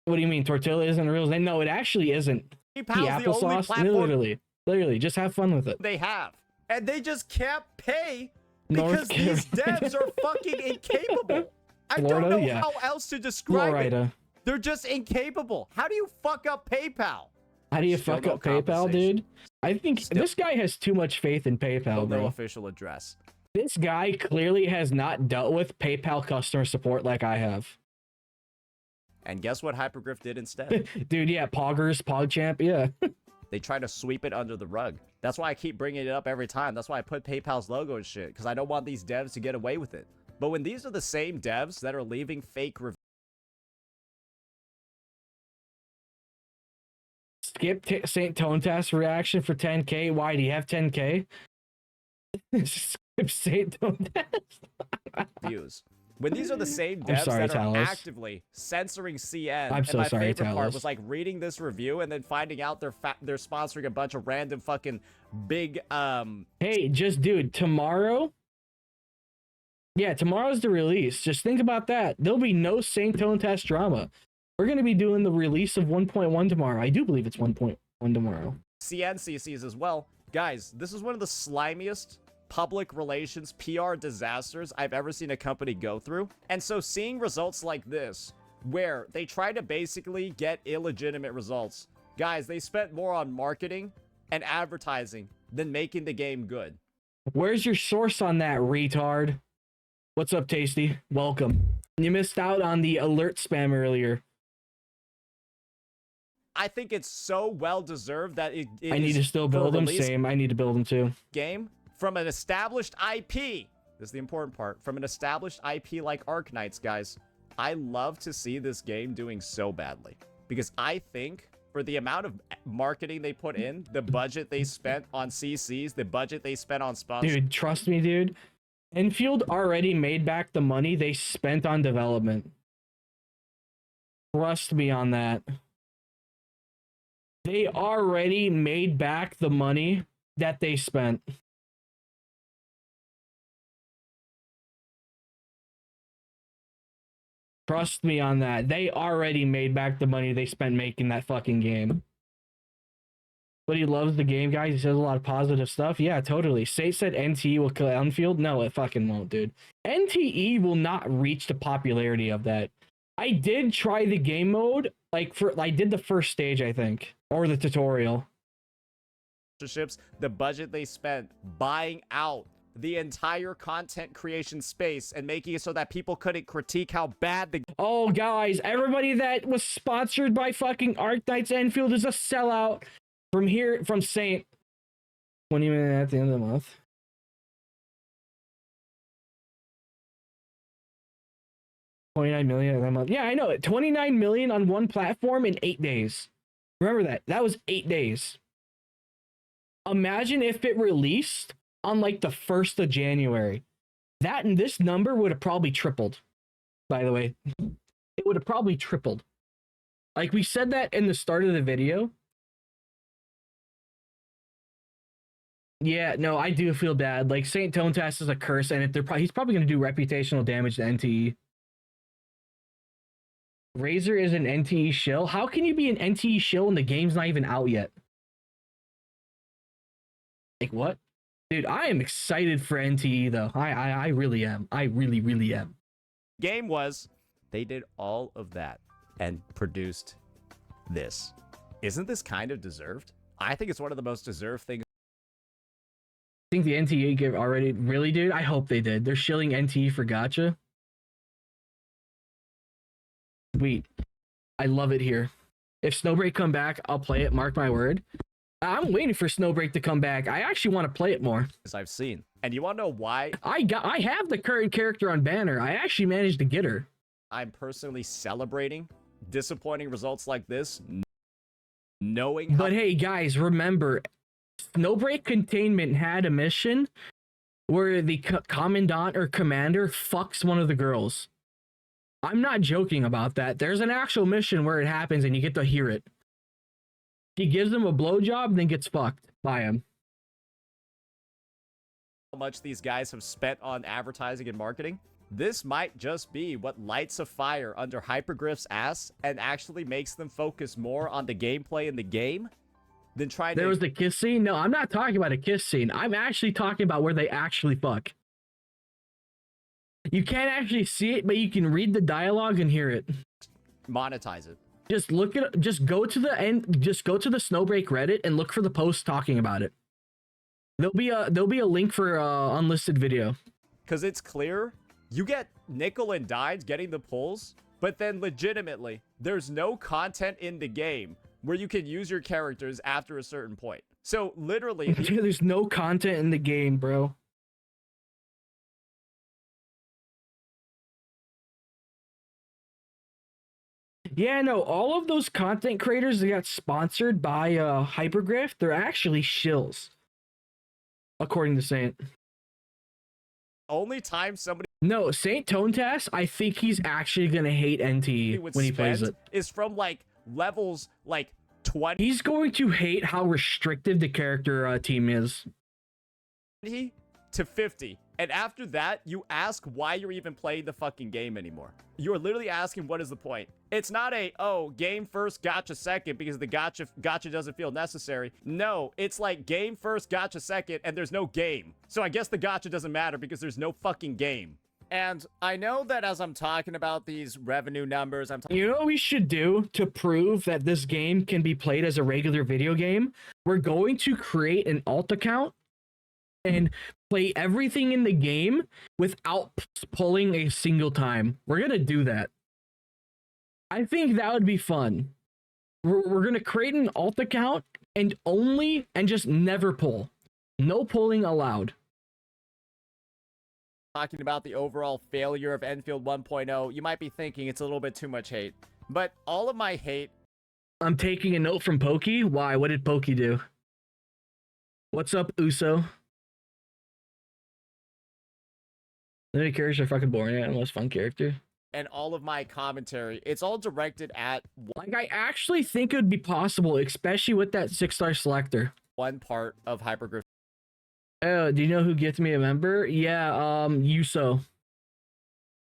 What do you mean? Tortilla isn't a real name? No, it actually isn't. PayPal's the only Applesauce. platform Literally, just have fun with it. they have, and they just can't pay North because these Carolina. devs are fucking incapable. I don't Florida, know yeah. how else to describe it. Florida. They're just incapable. How do you fuck up PayPal? How do you Still fuck no up PayPal, compensation. dude? I think Still- this guy has too much faith in PayPal, No bro. official address. This guy clearly has not dealt with PayPal customer support like I have. And guess what Hypergriff did instead? Dude, yeah, Poggers, PogChamp, yeah. They try to sweep it under the rug. That's why I keep bringing it up every time. That's why I put PayPal's logo and shit, because I don't want these devs to get away with it. But when these are the same devs that are leaving fake reviews, Skip saintontas reaction for 10k. Why do you have 10k? Skip saintontas. when these are the same I'm devs sorry, that are Talos. actively censoring CN, I'm and so my sorry, favorite part Talos. was like reading this review and then finding out they're sponsoring a bunch of random fucking big Hey, just dude, tomorrow. Yeah, tomorrow's the release. Just think about that. There'll be no saintontas drama. We're going to be doing the release of 1.1 tomorrow. I do believe it's 1.1 tomorrow. CNCCs as well. Guys, this is one of the slimiest public relations PR disasters I've ever seen a company go through. And so seeing results like this, where they try to basically get illegitimate results, guys, they spent more on marketing and advertising than making the game good. Where's your source on that, retard? What's up, Tasty? Welcome. You missed out on the alert spam earlier. I think it's so well deserved that it I need to still build them. Same. I need to build them too. Game from an established IP. This is the important part. From an established IP like Arknights, guys. I love to see this game doing so badly because I think for the amount of marketing they put in, the budget they spent on CCs, the budget they spent on sponsors. Dude, trust me, dude. Enfield already made back the money they spent on development. Trust me on that. They already made back the money that they spent. Trust me on that. They already made back the money they spent making that fucking game. But he loves the game, guys. He says a lot of positive stuff. Yeah, totally. Sate said NTE will kill Endfield. No, it fucking won't, dude. NTE will not reach the popularity of that. I did try the game mode. I did the first stage, I think. Or the tutorial. The budget they spent buying out the entire content creation space and making it so that people couldn't critique how bad the Oh, guys, everybody that was sponsored by fucking Arknights Endfield is a sellout. From Saint. 20 minutes at the end of the month. $29 million a month. Yeah, I know it. 29 million on one platform in 8 days. Remember that. That was 8 days. Imagine if it released on like the 1st of January. That and this number would have probably tripled. By the way, it would have probably tripled. Like we said that in the start of the video. Yeah, no, I do feel bad. Like saintontas is a curse, and he's probably going to do reputational damage to NTE. Razor is an NTE shill. How can you be an NTE shill when the game's not even out yet? Like what? Dude, I am excited for NTE though. I really am. I really, really am. game was. They did all of that and produced this. Isn't this kind of deserved? I think it's one of the most deserved things. I think the NTE give already really, dude. I hope they did. They're shilling NTE for Gacha. Sweet. I love it here. If Snowbreak come back, I'll play it. Mark my word. I'm waiting for Snowbreak to come back. I actually want to play it more. As I've seen. And you want to know why? I have the current character on banner. I actually managed to get her. I'm personally celebrating disappointing results like this, knowing how— But hey, guys, remember, Snowbreak Containment had a mission where the commandant or commander fucks one of the girls. I'm not joking about that. There's an actual mission where it happens and you get to hear it. He gives him a blowjob and then gets fucked by him. how much these guys have spent on advertising and marketing. This might just be what lights a fire under Hypergriff's ass and actually makes them focus more on the gameplay in the game than trying to— There was the kiss scene? No, I'm not talking about a kiss scene. I'm actually talking about where they actually fuck. You can't actually see it, but you can read the dialogue and hear it. monetize it. Just look at, just go to the end, just go to the Snowbreak Reddit and look for the post talking about it. There'll be a link for unlisted video. Because it's clear you get nickel and dimes getting the pulls, but then legitimately there's no content in the game where you can use your characters after a certain point. So literally There's no content in the game, bro. Yeah, no, all of those content creators that got sponsored by Hypergriff, they're actually shills. According to Saint. only time somebody No, saintontas, I think he's actually gonna hate NTE would when he plays spend it. is from like levels like 20 He's going to hate how restrictive the character team is. to 50. And after that, you ask why you're even playing the fucking game anymore. You're literally asking what is the point. It's not a, oh, game first, gotcha second, because the gotcha doesn't feel necessary. No, it's like game first, gotcha second, and there's no game. So I guess the gotcha doesn't matter because there's no fucking game. And I know that as I'm talking about these revenue numbers, You know what we should do to prove that this game can be played as a regular video game? We're going to create an alt account and play everything in the game without pulling a single time. We're going to do that. I think that would be fun. We're going to create an alt account and just never pull. No pulling allowed. talking about the overall failure of Enfield 1.0, you might be thinking it's a little bit too much hate. But all of my hate— I'm taking a note from Pokey. Why? What did Pokey do? What's up, Uso? The characters are fucking boring. Yeah, most fun character. and all of my commentary, it's all directed at Like, I actually think it would be possible, especially with that 6-star selector. one part of Hypergriff. Oh, do you know who gets me a member? Yeah, Uso.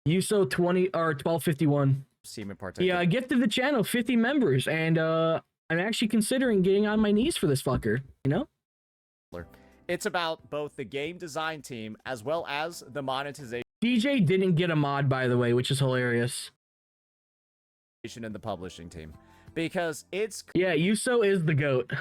Uso 20 or 1251. Seaman partake. Yeah, I gifted the channel 50 members, and I'm actually considering getting on my knees for this fucker, you know? It's about both the game design team as well as the monetization DJ didn't get a mod, by the way, which is hilarious. and the publishing team. Because it's Yeah, Uso is the GOAT.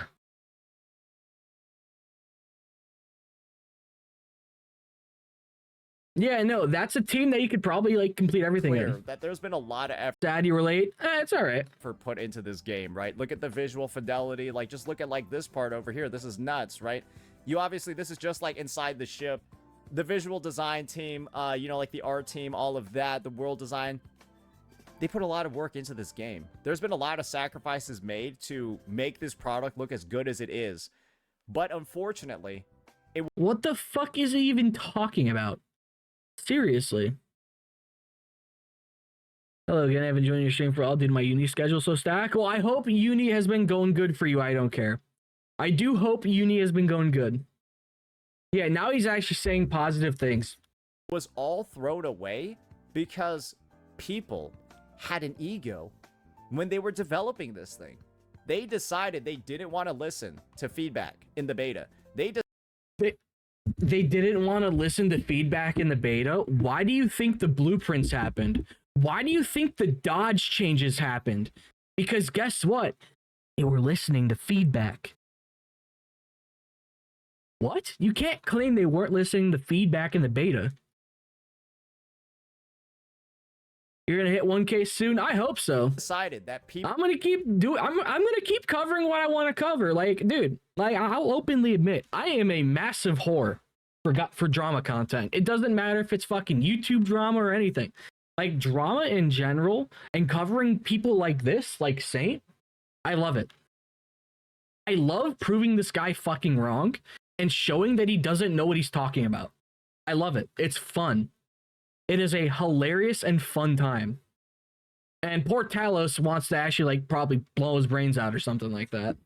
Yeah, no, that's a team that you could probably, like, complete everything clear in. that there's been a lot of effort Sad you relate? It's alright. put into this game, right? Look at the visual fidelity. Like, just look at, like, this part over here. This is nuts, right? You obviously, this is just, like, inside the ship. The visual design team, you know, like the art team, all of that, the world design. They put a lot of work into this game. There's been a lot of sacrifices made to make this product look as good as it is. But unfortunately, What the fuck is he even talking about? Seriously. Hello again, I've been joining your stream for all. Did my uni schedule so stack? Well, I hope uni has been going good for you. I don't care. I do hope uni has been going good. Yeah, now he's actually saying positive things. was all thrown away because people had an ego when they were developing this thing. They decided they didn't want to listen to feedback in the beta. They didn't want to listen to feedback in the beta. Why do you think the blueprints happened? Why do you think the dodge changes happened? Because guess what? They were listening to feedback. What? You can't claim they weren't listening to feedback in the beta. You're gonna hit 1K soon? I hope so. Decided that people I'm gonna keep covering what I want to cover. Like, dude, like I'll openly admit I am a massive whore for drama content. It doesn't matter if it's fucking YouTube drama or anything. Like drama in general and covering people like this, like Saint, I love it. I love proving this guy fucking wrong and showing that he doesn't know what he's talking about. I love it. It's fun. It is a hilarious and fun time. And poor Talos wants to actually like probably blow his brains out or something like that.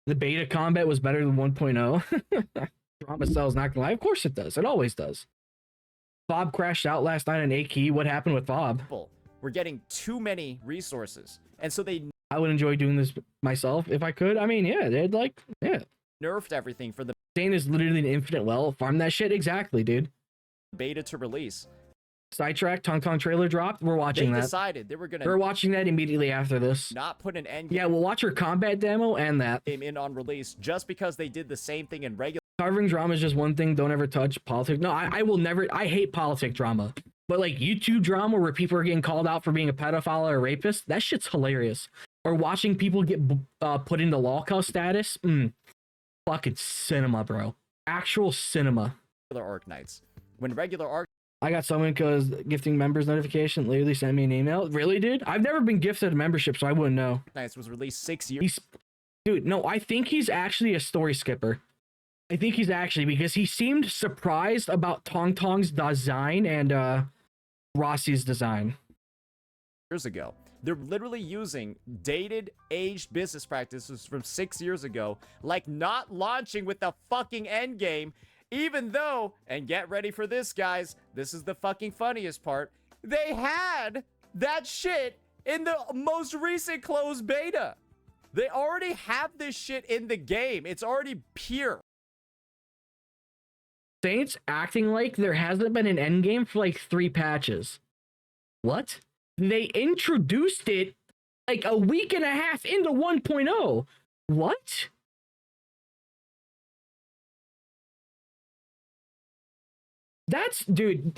The beta combat was better than 1.0. Drama sells, not gonna lie. Of course it does. It always does. Bob crashed out last night on A-Key. What happened with Bob? were getting too many resources, and so they I would enjoy doing this myself if I could. I mean, yeah, they'd like, yeah. nerfed everything for the Dane is literally an infinite well. Farm that shit exactly, dude. beta to release. Sidetrack, Tong Tong trailer dropped. We're watching They that. decided they were We're gonna watching that immediately after this. not put an Endgame Yeah, we'll watch her combat demo and that. in on release just because they did the same thing in regular. Covering drama is just one thing. Don't ever touch politics. No, I will never. I hate politic drama. But like YouTube drama where people are getting called out for being a pedophile or a rapist, that shit's hilarious. Or watching people get put into lolcow status. Fucking cinema, bro. Actual cinema. Arknights. When regular Ark I got someone because gifting members notification literally sent me an email. Really, dude? I've never been gifted a membership, so I wouldn't know. Knights was released 6 years. Dude, no, I think he's actually a story skipper. I think he's actually, because he seemed surprised about Tong Tong's design and Rossi's design. Years ago. They're literally using dated, aged business practices from 6 years ago, like not launching with the fucking Endgame, even though, and get ready for this, guys, this is the fucking funniest part, they had that shit in the most recent closed beta. They already have this shit in the game. It's already pure. Saints acting like there hasn't been an endgame for like 3 patches. What? They introduced it like a week and a half into 1.0. What? That's, dude,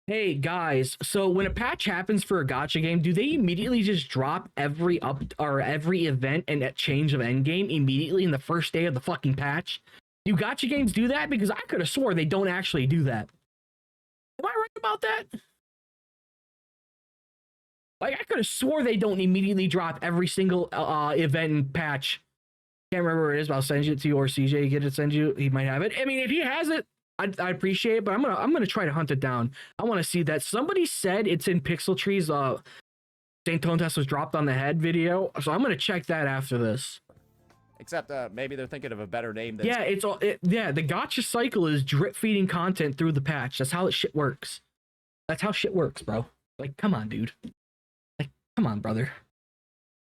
hey guys, so when a patch happens for a gacha game, do they immediately just drop every every event and that change of endgame immediately in the first day of the fucking patch? Do gacha games do that? Because I could have swore they don't actually do that. Am I right about that? Like, I could have swore they don't immediately drop every single event and patch. Can't remember where it is, but I'll send it to you, or CJ get it, send you. He might have it. I mean, if he has it, I appreciate it, but I'm gonna try to hunt it down. I want to see that. Somebody said it's in Pixel Tree's saintontas was dropped on the head video, so I'm gonna check that after this. Except maybe they're thinking of a better name than... Yeah, the gacha cycle is drip feeding content through the patch. That's how shit works. That's how shit works, bro. Like, come on, dude. Like, come on, brother.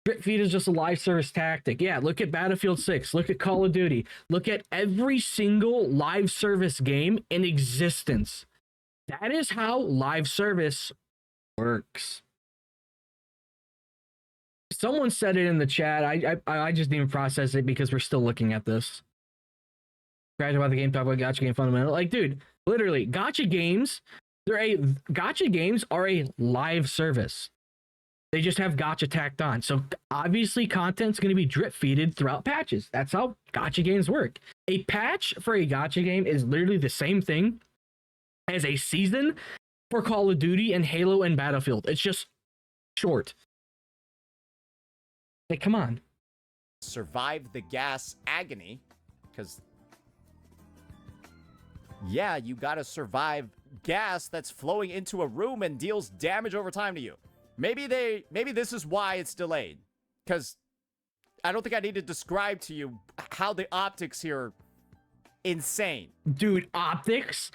Drip feed is just a live service tactic. Yeah, look at Battlefield 6. Look at Call of Duty. Look at every single live service game in existence. That is how live service works. Someone said it in the chat. I just didn't process it because we're still looking at this. Scratch about the game, talk about gacha game fundamental. Like, dude, literally, gacha games are a live service. They just have gacha tacked on. So obviously content's going to be drip feeded throughout patches. That's how gacha games work. A patch for a gacha game is literally the same thing as a season for Call of Duty and Halo and Battlefield. It's just short. Like, come on. Survive the gas agony, because yeah, you gotta survive gas that's flowing into a room and deals damage over time to you. Maybe this is why it's delayed, because I don't think I need to describe to you how the optics here are insane. Dude, optics.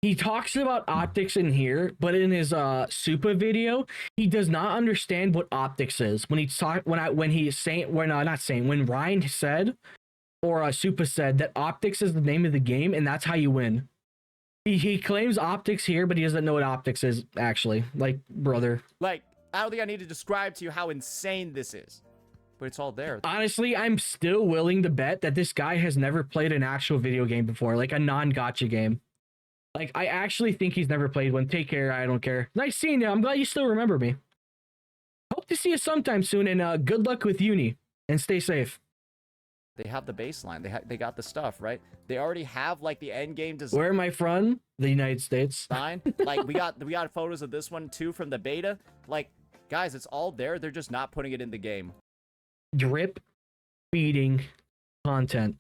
He talks about optics in here, but in his Supa video, he does not understand what optics is. When Ryan said, or Supa said that optics is the name of the game and that's how you win. He claims optics here, but he doesn't know what optics is, actually. Like, brother. Like, I don't think I need to describe to you how insane this is. But it's all there. Honestly, I'm still willing to bet that this guy has never played an actual video game before, like a non-gacha game. Like, I actually think he's never played one. Take care, I don't care. Nice seeing you. I'm glad you still remember me. Hope to see you sometime soon, and good luck with uni. And stay safe. They have the baseline. They got the stuff, right? They already have like the end game design. Where am I from? The United States. Like we got photos of this one too from the beta. Like, guys, it's all there. They're just not putting it in the game. Drip feeding content.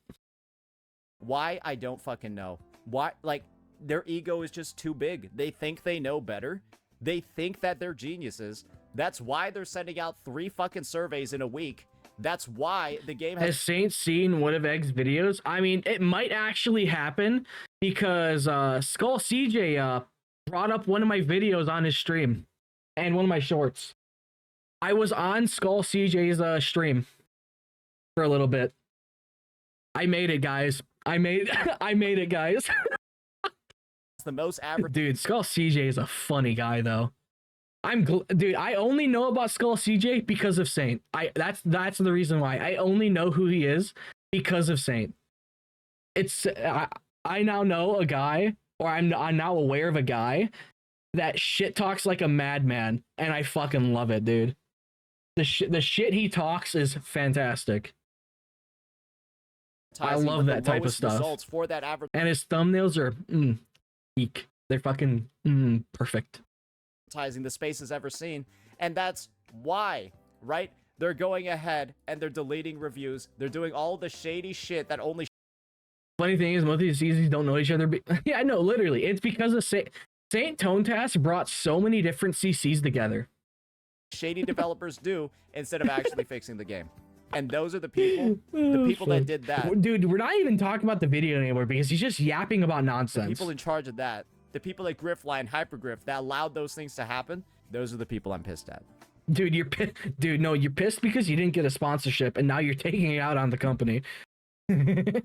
Why? I don't fucking know. Why? Like, their ego is just too big. They think they know better. They think that they're geniuses. That's why they're sending out 3 fucking surveys in a week. That's why the game has Saint seen one of Egg's videos? I mean, it might actually happen because Skull CJ brought up one of my videos on his stream and one of my shorts. I was on Skull CJ's stream for a little bit. I made it, guys. I made it, guys. It's the most average. Dude, Skull CJ is a funny guy, though. Dude, I only know about Skull CJ because of Saint. That's the reason why. I only know who he is because of Saint. I now know a guy, or I'm now aware of a guy that shit talks like a madman, and I fucking love it, dude. The shit he talks is fantastic. I love that type of stuff. For that average. And his thumbnails are peak. They're fucking perfect. The space has ever seen, and that's why, right? They're going ahead and they're deleting reviews. They're doing all the shady shit that only. Funny thing is, most of these CCs don't know each other. Yeah, I know, literally. It's because of saintontas brought so many different CCs together. Shady developers do instead of actually fixing the game. And those are the people that did that. Dude, we're not even talking about the video anymore because he's just yapping about nonsense. The people in charge of that. The people at Griffline, Hypergriff that allowed those things to happen, those are the people I'm pissed at. Dude, you're pissed because you didn't get a sponsorship and now you're taking it out on the company. And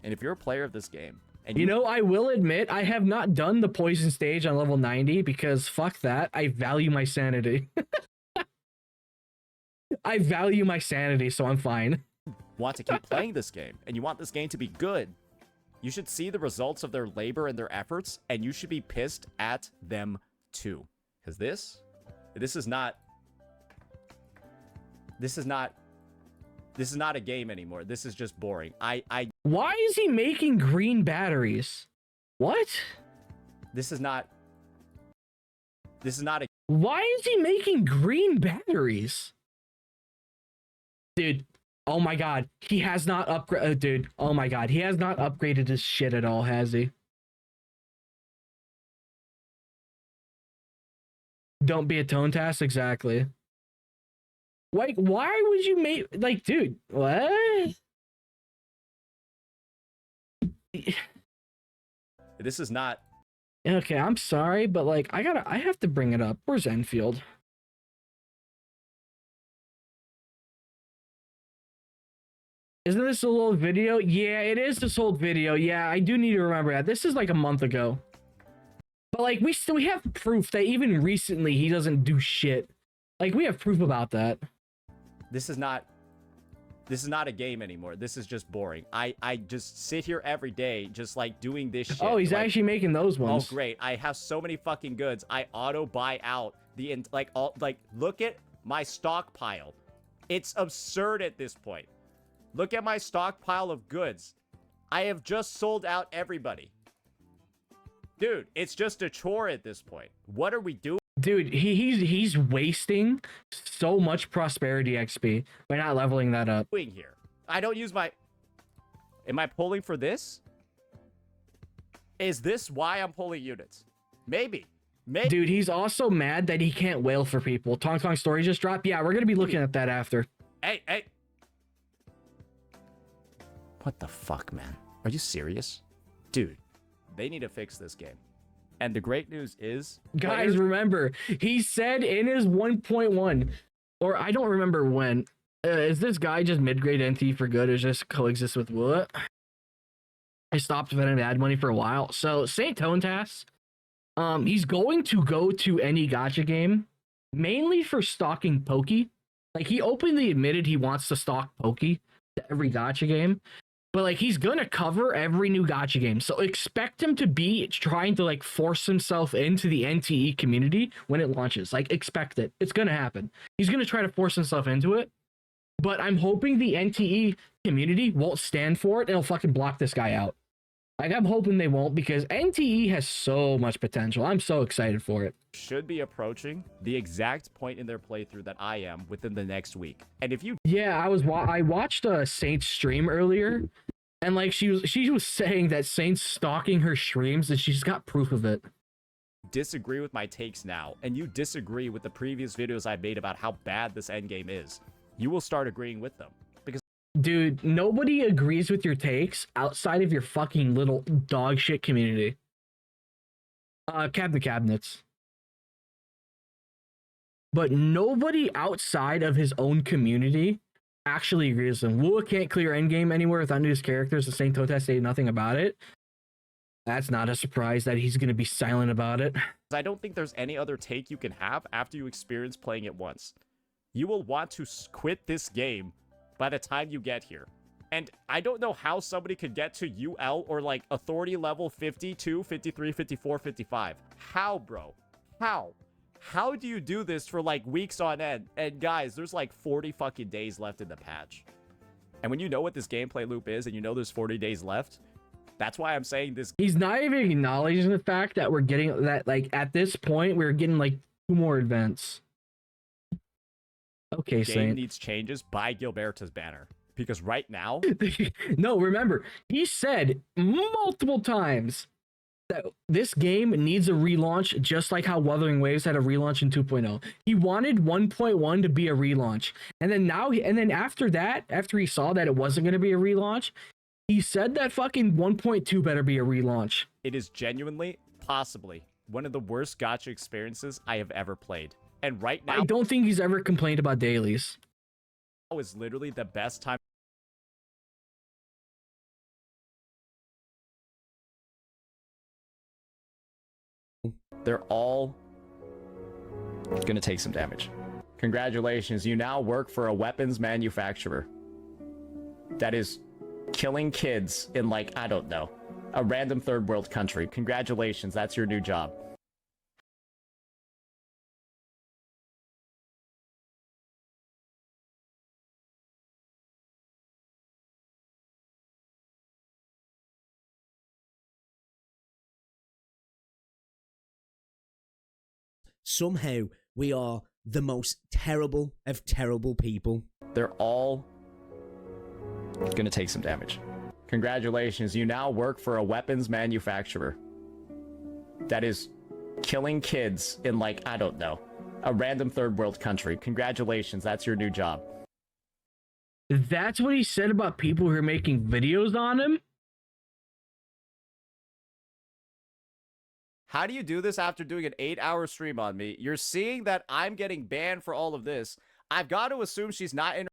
if you're a player of this game, and you know, I will admit I have not done the poison stage on level 90 because fuck that. I value my sanity. I value my sanity, so I'm fine. Want to keep playing this game and you want this game to be good. You should see the results of their labor and their efforts, and you should be pissed at them too. Because this is not a game anymore. This is just boring. Why is he making green batteries? What? This is not a. Why is he making green batteries? Dude. Oh my god, he has not upgraded, dude. Oh my god, he has not upgraded his shit at all, has he? Don't be a tontas, exactly. Like, why would you make, like, dude, what? This is not. Okay, I'm sorry, but like, I have to bring it up. Where's Enfield? Isn't this a little video? Yeah, it is this old video. Yeah, I do need to remember that. This is like a month ago. But like, we have proof that even recently he doesn't do shit. Like, we have proof about that. This is not a game anymore. This is just boring. I just sit here every day just like doing this shit. Oh, he's like, actually making those ones. Oh, great. I have so many fucking goods. I auto buy out the look at my stockpile. It's absurd at this point. Look at my stockpile of goods. I have just sold out everybody. Dude, it's just a chore at this point. What are we doing? Dude, he's wasting so much prosperity XP by not leveling that up. Here, I don't use my. Am I pulling for this? Is this why I'm pulling units? Maybe. Dude, he's also mad that he can't whale for people. Tong Tong story just dropped. Yeah, we're gonna be looking at that after. Hey. What the fuck, man? Are you serious? Dude, they need to fix this game. And the great news is... Guys, remember, he said in his 1.1, or I don't remember when, is this guy just mid-grade NT for good or just coexist with what? I stopped spending ad money for a while. So saintontas, he's going to go to any gacha game, mainly for stalking Pokey. Like he openly admitted he wants to stalk Pokey to every gacha game. But like he's gonna cover every new gacha game. So expect him to be trying to like force himself into the NTE community when it launches. Like expect it. It's gonna happen. He's gonna try to force himself into it. But I'm hoping the NTE community won't stand for it and it'll fucking block this guy out. Like I'm hoping they won't because NTE has so much potential. I'm so excited for it. Should be approaching the exact point in their playthrough that I am within the next week. And if you Yeah, I watched a Saint stream earlier, and like she was saying that Saint's stalking her streams and she's got proof of it. disagree with my takes now, and you disagree with the previous videos I made about how bad this endgame is, you will start agreeing with them. Because Dude, nobody agrees with your takes outside of your fucking little dog shit community. Cabinets. But nobody outside of his own community actually agrees with him. Wuwa can't clear endgame anywhere without his characters. The saintontas say nothing about it. That's not a surprise that he's going to be silent about it. I don't think there's any other take you can have after you experience playing it once. You will want to quit this game by the time you get here. And I don't know how somebody could get to UL or like authority level 52, 53, 54, 55. How, bro? How? How do you do this for like weeks on end? And guys, there's like 40 fucking days left in the patch. And when you know what this gameplay loop is and you know there's 40 days left, that's why I'm saying this. He's not even acknowledging the fact that we're getting that, like, at this point, we're getting like 2 more events. Okay, Game Saint. needs changes by Gilberto's banner. Because right now, No, remember, he said multiple times that this game needs a relaunch, just like how Wuthering Waves had a relaunch in 2.0. He wanted 1.1 to be a relaunch. And then after that, after he saw that it wasn't going to be a relaunch, he said that fucking 1.2 better be a relaunch. it is genuinely, possibly, one of the worst gacha experiences I have ever played. And right now I don't think he's ever complained about dailies. is literally the best time. They're all gonna take some damage. Congratulations, you now work for a weapons manufacturer that is killing kids in, like, I don't know, a random third world country. Congratulations, that's your new job. Somehow, we are the most terrible of terrible people. They're all gonna take some damage. Congratulations, you now work for a weapons manufacturer that is killing kids in, like, I don't know, a random third world country. Congratulations, that's your new job. That's what he said about people who are making videos on him? How do you do this after doing an 8-hour stream on me? You're seeing that I'm getting banned for all of this. I've got to assume she's not in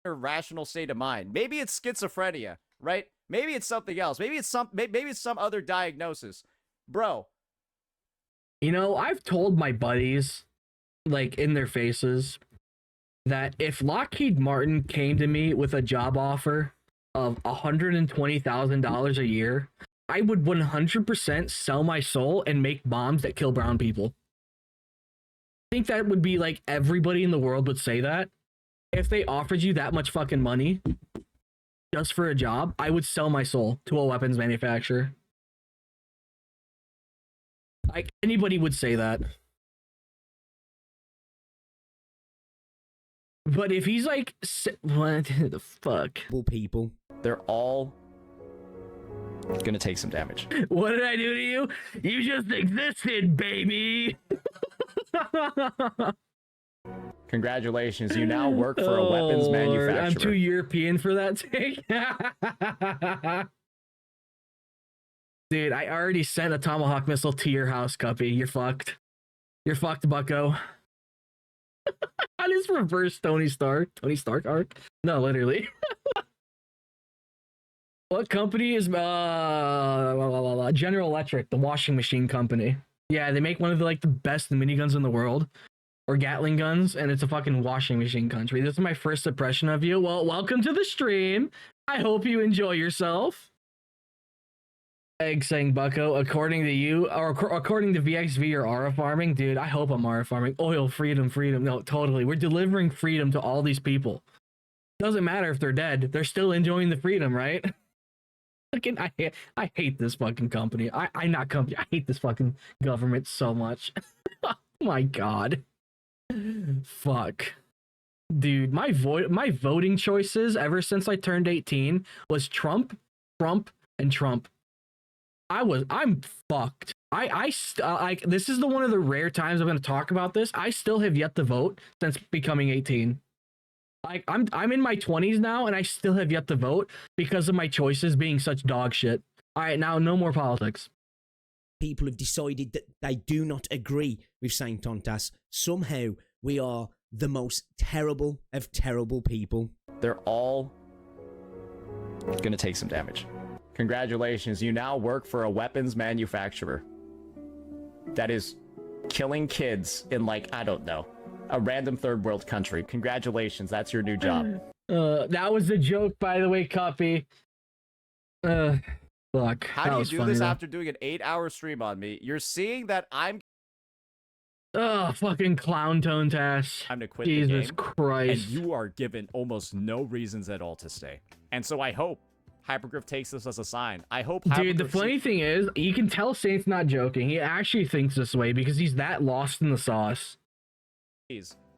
her rational state of mind. Maybe it's schizophrenia, right? Maybe it's something else. Maybe it's some other diagnosis. Bro. You know, I've told my buddies, like, in their faces, that if Lockheed Martin came to me with a job offer of $120,000 a year, I would 100% sell my soul and make bombs that kill brown people. I think that would be like everybody in the world would say that. If they offered you that much fucking money just for a job, I would sell my soul to a weapons manufacturer. Like, anybody would say that. But if he's like, what the fuck? People. They're all gonna take some damage. What did I do to you? You just existed, baby. Congratulations, you now work for a weapons Lord, manufacturer. I'm too European for that take. Dude, I already sent a Tomahawk missile to your house, Cuppy. You're fucked. You're fucked, bucko. How does reverse Tony Stark arc? No, literally. What company is General Electric, the washing machine company? Yeah, they make one of the like the best miniguns in the world, or Gatling guns, and it's a fucking washing machine country. This is my first impression of you. Well, welcome to the stream. I hope you enjoy yourself. Egg saying Bucko, according to you, or according to VXV, you're Aura farming, dude. I hope I'm Aura farming. Oil, freedom, freedom. No, totally. We're delivering freedom to all these people. Doesn't matter if they're dead; they're still enjoying the freedom, right? Fucking, I hate this fucking company. I not company. I hate this fucking government so much. Oh my god. Fuck. Dude, my voting choices ever since I turned 18 was Trump, Trump, and Trump. I'm fucked. Like this is the one of the rare times I'm going to talk about this. I still have yet to vote since becoming 18. Like I'm in my 20s now and I still have yet to vote because of my choices being such dog shit. All right, now no more politics. People have decided that they do not agree with saintontas. Somehow we are the most terrible of terrible people. They're all gonna take some damage. Congratulations, you now work for a weapons manufacturer that is killing kids in, like, I don't know, a random third world country. Congratulations, that's your new job. That was a joke, by the way, Cuppy. Fuck. How do you do this after doing an 8-hour stream on me? You're seeing that I'm fucking clown tone task. time to quit Jesus the game, Christ. and you are given almost no reasons at all to stay. And so I hope Hypergriff takes this as a sign. I hope Dude, the funny thing is, you can tell Saint's not joking. He actually thinks this way because he's that lost in the sauce.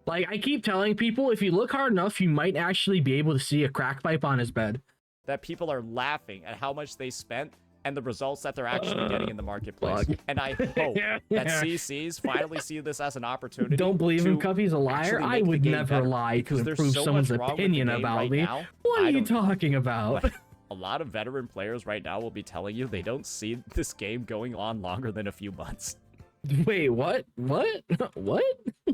Like, I keep telling people, if you look hard enough, you might actually be able to see a crack pipe on his bed. That people are laughing at how much they spent and the results that they're actually getting in the marketplace. Fuck. And I hope that CCs finally see this as an opportunity. Don't believe him, Cuffy's a liar? I would never lie to improve someone's opinion about me. What are you talking about? Like, a lot of veteran players right now will be telling you they don't see this game going on longer than a few months. Wait, what? What? What?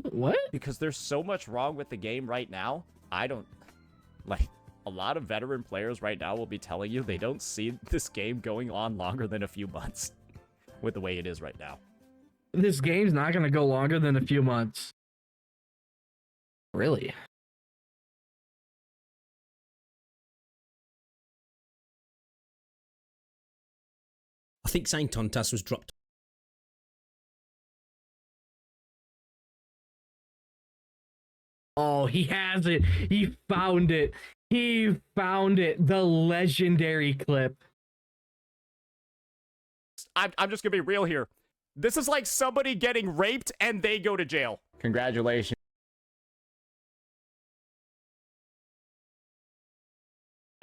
What? Because there's so much wrong with the game right now. I don't... Like, a lot of veteran players right now will be telling you they don't see this game going on longer than a few months with the way it is right now. This game's not going to go longer than a few months. Really? I think saintontas was dropped. Oh, he has it. He found it. He found it. The legendary clip. I'm just gonna be real here. This is like somebody getting raped and they go to jail. Congratulations.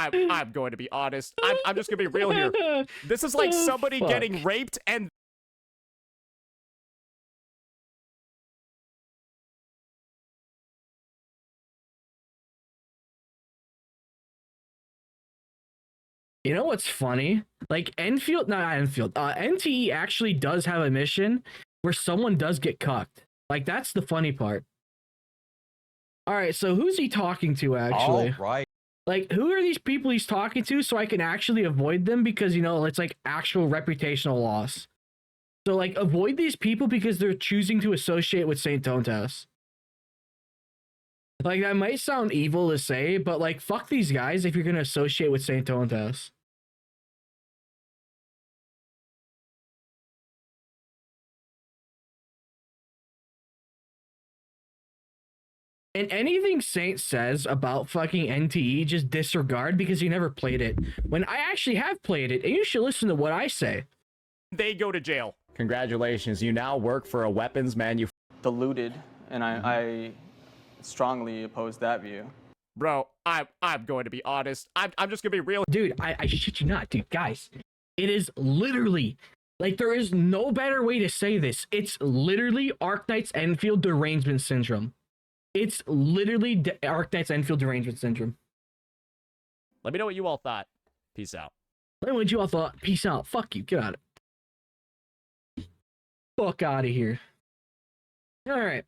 I'm going to be honest. I'm just gonna be real here. This is like somebody getting raped and... You know what's funny? Like Endfield, not Endfield, NTE actually does have a mission where someone does get cucked. Like that's the funny part. All right, so who's he talking to actually? All right. Like who are these people he's talking to so I can actually avoid them because you know it's like actual reputational loss. So like avoid these people because they're choosing to associate with saintontas. Like that might sound evil to say, but like fuck these guys if you're gonna associate with saintontas. And anything Saint says about fucking NTE, just disregard because you never played it. When I actually have played it, and you should listen to what I say. They go to jail. Congratulations, you now work for a weapons manufacturer. Diluted, and I strongly oppose that view. Bro, I'm going to be honest. I'm just gonna be real. Dude, I shit you not, dude, guys. It is literally, like, there is no better way to say this. It's literally Arknights Endfield derangement syndrome. It's literally Arknights Endfield derangement syndrome. Let me know what you all thought. Peace out. Let me know what you all thought. Peace out. Fuck you. Get out of it. Fuck out of here. All right.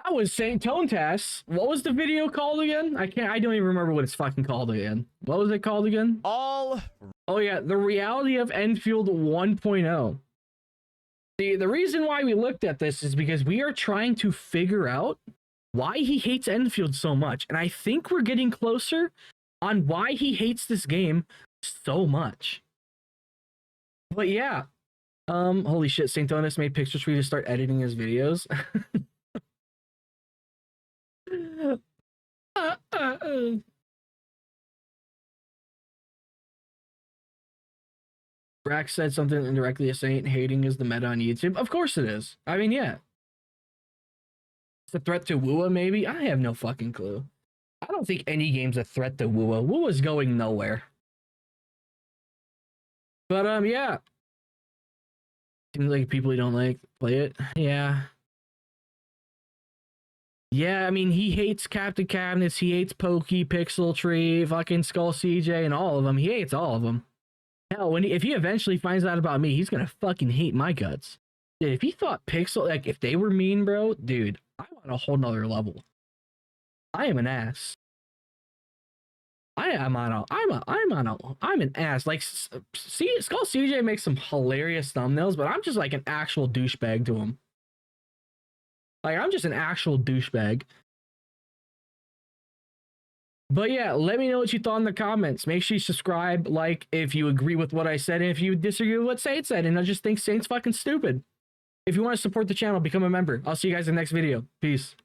That was saintontas. What was the video called again? I don't even remember what it's fucking called again. What was it called again? All Oh yeah, the reality of Endfield 1.0. The reason why we looked at this is because we are trying to figure out why he hates Endfield so much. And I think we're getting closer on why he hates this game so much. But yeah. Holy shit, saintontas made pictures for you to start editing his videos. Brax said something indirectly saying hating is the meta on YouTube. Of course it is. I mean, yeah. It's a threat to wuwa, maybe? I have no fucking clue. I don't think any game's a threat to wuwa. Wuwa's going nowhere. But, yeah. Seems like people you don't like play it. Yeah. Yeah, I mean, he hates Captain Cabinets, he hates Pokey, Pixel Tree, fucking Skull CJ, and all of them. He hates all of them. Hell, if he eventually finds out about me, he's gonna fucking hate my guts. Dude, if he thought Pixel, like, if they were mean, bro, dude, I'm on a whole nother level. I am an ass. I'm an ass. Like, see, Skull CJ makes some hilarious thumbnails, but I'm just like an actual douchebag to him. Like, I'm just an actual douchebag. But yeah, let me know what you thought in the comments. Make sure you subscribe, like, if you agree with what I said, and if you disagree with what Saint said, and I just think Saint's fucking stupid. If you want to support the channel, become a member. I'll see you guys in the next video. Peace.